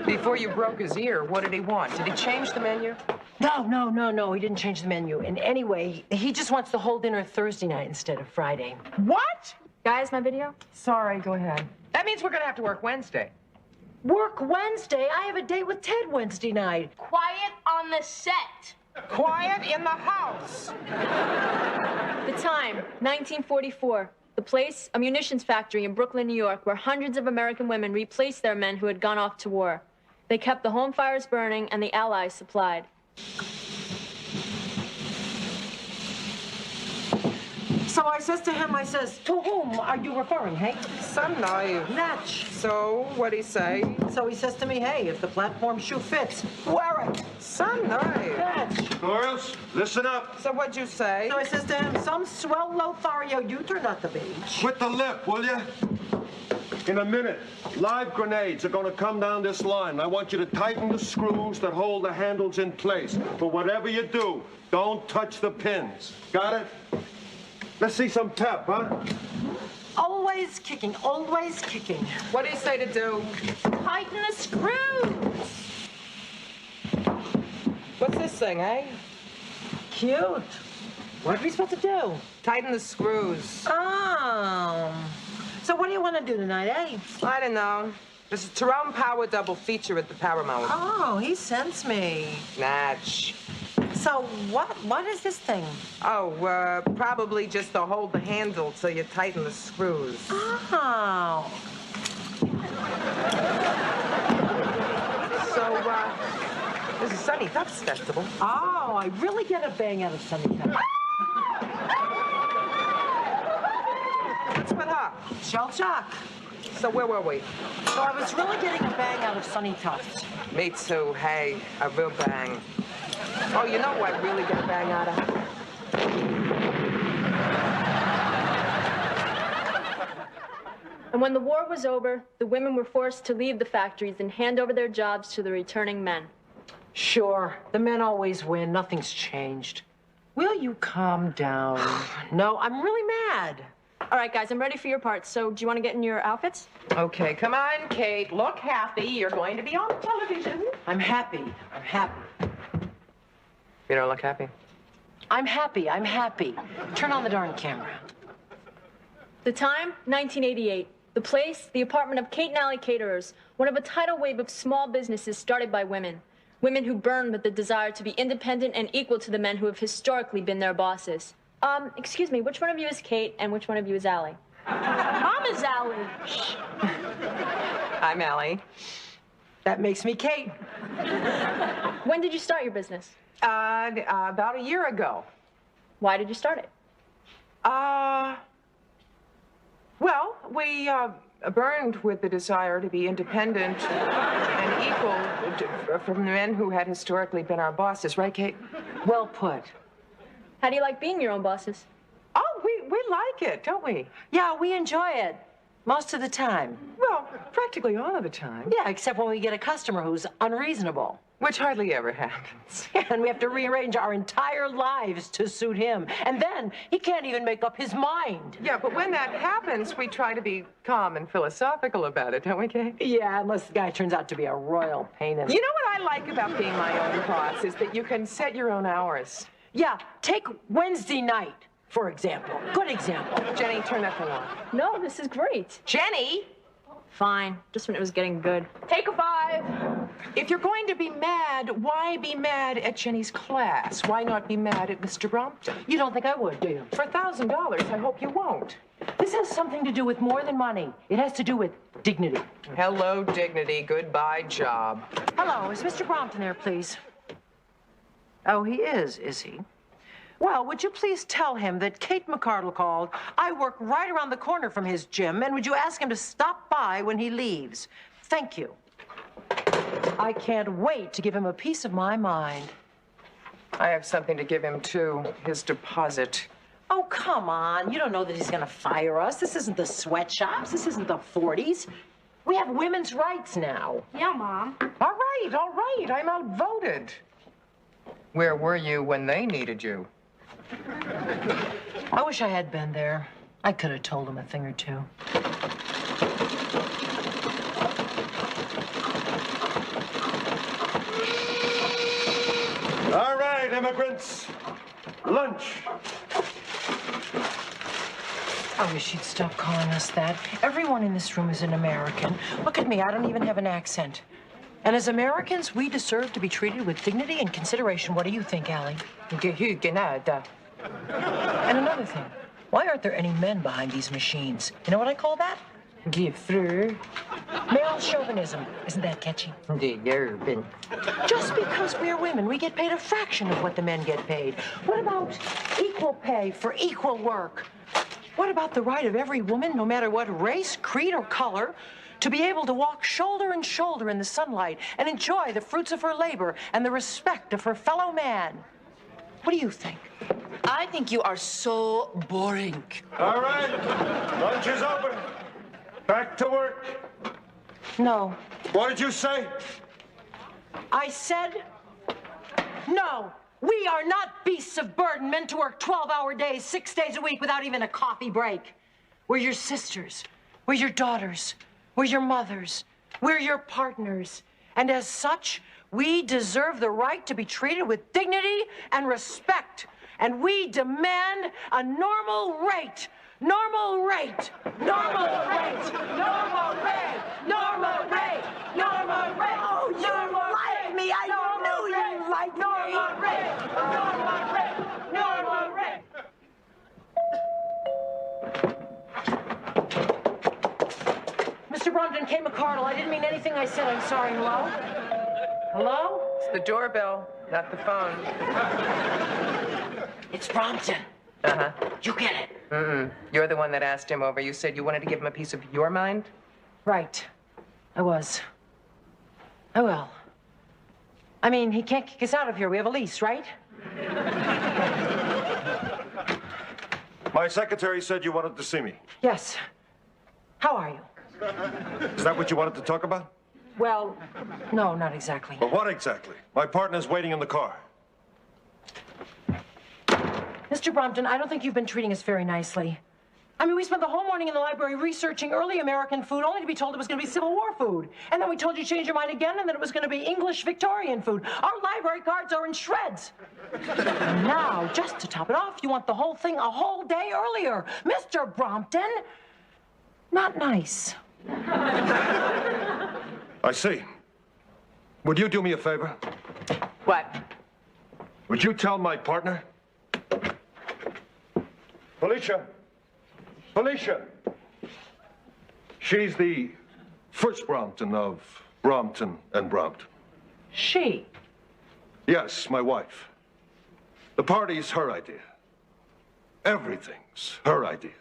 Before you broke his ear, what did he want? Did he change the menu? No. He didn't change the menu. And anyway, he just wants the whole dinner Thursday night instead of Friday. What? Guys, my video? Sorry, go ahead. That means we're gonna have to work Wednesday. Work Wednesday? I have a date with Ted Wednesday night. Quiet on the set. Quiet in the house. The time, 1944. The place, a munitions factory in Brooklyn, New York, where hundreds of American women replaced their men who had gone off to war. They kept the home fires burning and the Allies supplied. So I says to him, to whom are you referring, hey? Some knife. Natch. So, what'd he say? So he says to me, hey, if the platform shoe fits, wear it. Some knife. Natch. Girls, listen up. So what'd you say? So I says to him, some swell Lothario you turned out the beach. Quit the lip, will you? In a minute, live grenades are going to come down this line. I want you to tighten the screws that hold the handles in place. But whatever you do, don't touch the pins. Got it? Let's see some pep, huh? Always kicking, always kicking. What do you say to do? Tighten the screws. What's this thing, eh? Cute. What are we supposed to do? Tighten the screws. Oh. So what do you want to do tonight, eh? I don't know. There's a Tyrone Power double feature at the Paramount. Oh, he sends me. Natch. So what is this thing? Oh, probably just to hold the handle so you tighten the screws. Oh. So, there's a Sunny Ducks Festival. Oh, I really get a bang out of Sunny Ducks. What's with her? Shell shock. So where were we? So I was really getting a bang out of Sunny Tufts. Me too. Hey, a real bang. Oh, you know what I really get a bang out of? And when the war was over, the women were forced to leave the factories and hand over their jobs to the returning men. Sure, the men always win. Nothing's changed. Will you calm down? No, I'm really mad. All right, guys, I'm ready for your parts. So do you want to get in your outfits? Okay, come on, Kate. Look happy. You're going to be on television. I'm happy. I'm happy. You don't look happy. I'm happy. I'm happy. Turn on the darn camera. The time, 1988. The place, the apartment of Kate and Allie Caterers, one of a tidal wave of small businesses started by women. Women who burn with the desire to be independent and equal to the men who have historically been their bosses. Excuse me, which one of you is Kate and which one of you is Allie? Mom is Allie. Shh. I'm Allie. That makes me Kate. When did you start your business? About a year ago. Why did you start it? Well, we burned with the desire to be independent and equal from the men who had historically been our bosses, right, Kate? Well put. How do you like being your own bosses? Oh, we like it, don't we? Yeah, we enjoy it. Most of the time. Well, practically all of the time. Yeah, except when we get a customer who's unreasonable. Which hardly ever happens. Yeah, and we have to rearrange our entire lives to suit him. And then he can't even make up his mind. Yeah, but when that happens, we try to be calm and philosophical about it, don't we, Kate? Yeah, unless the guy turns out to be a royal pain in the... You know what I like about being my own boss is that you can set your own hours. Yeah, take Wednesday night, for example. Good example. Jenny, turn that thing on. No, this is great. Jenny! Fine, just when it was getting good. Take a 5. If you're going to be mad, why be mad at Jenny's class? Why not be mad at Mr. Brompton? You don't think I would, do you? For $1,000, I hope you won't. This has something to do with more than money. It has to do with dignity. Hello, dignity. Goodbye, job. Hello, is Mr. Brompton there, please? Oh, he is he? Well, would you please tell him that Kate McCardle called? I work right around the corner from his gym, and would you ask him to stop by when he leaves? Thank you. I can't wait to give him a piece of my mind. I have something to give him, too. His deposit. Oh, come on. You don't know that he's going to fire us. This isn't the sweatshops. This isn't the 40s. We have women's rights now. Yeah, Mom. All right. I'm outvoted. Where were you when they needed you? I wish I had been there. I could have told him a thing or two. All right, immigrants. Lunch. I wish you'd stop calling us that. Everyone in this room is an American. Look at me, I don't even have an accent. And as Americans, we deserve to be treated with dignity and consideration. What do you think, Allie? And another thing, why aren't there any men behind these machines? You know what I call that? Male chauvinism. Isn't that catchy? Just because we're women, we get paid a fraction of what the men get paid. What about equal pay for equal work? What about the right of every woman, no matter what race, creed, or color, to be able to walk shoulder and shoulder in the sunlight and enjoy the fruits of her labor and the respect of her fellow man? What do you think? I think you are so boring. All right, lunch is open. Back to work. No. What did you say? I said no. We are not beasts of burden meant to work 12-hour days, 6 days a week without even a coffee break. We're your sisters. We're your daughters. We're your mothers. We're your partners. And as such, we deserve the right to be treated with dignity and respect. And we demand a normal rate. Normal rate. Normal rate. Normal rate. Normal rate. Normal rate. Oh, you like me. I knew you liked me. Normal rate. Normal rate. Normal rate. Mr. Brompton, Kate McCardle, I didn't mean anything I said. I'm sorry. Hello? Hello? It's the doorbell, not the phone. It's Brompton. Uh-huh. You get it. You're the one that asked him over. You said you wanted to give him a piece of your mind? Right. I was. I will. I mean, he can't kick us out of here. We have a lease, right? My secretary said you wanted to see me. Yes. How are you? Is that what you wanted to talk about? Well, no, not exactly. Well, what exactly? My partner's waiting in the car. Mr. Brompton, I don't think you've been treating us very nicely. I mean, we spent the whole morning in the library researching early American food, only to be told it was going to be Civil War food. And then we told you to change your mind again, and then it was going to be English Victorian food. Our library cards are in shreds. And now, just to top it off, you want the whole thing a whole day earlier. Mr. Brompton, not nice. I see. Would you do me a favor? What? Would you tell my partner? Felicia. She's the first Brompton of Brompton and Brompton. She? Yes, my wife. The party's her idea. Everything's her idea.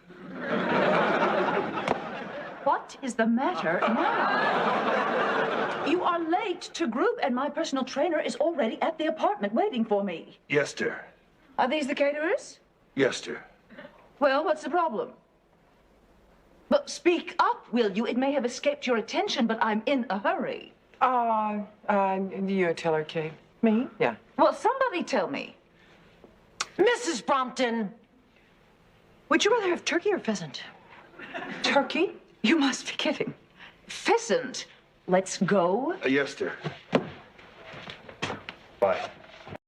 What is the matter now? You are late to group, and my personal trainer is already at the apartment waiting for me. Yes, dear. Are these the caterers? Yes, dear. Well, what's the problem? But speak up, will you? It may have escaped your attention, but I'm in a hurry. You tell her, Kate. Me? Yeah. Well, somebody tell me. Mrs. Brompton, would you rather have turkey or pheasant? Turkey? You must be kidding. Pheasant. Let's go. Yes, dear. Bye.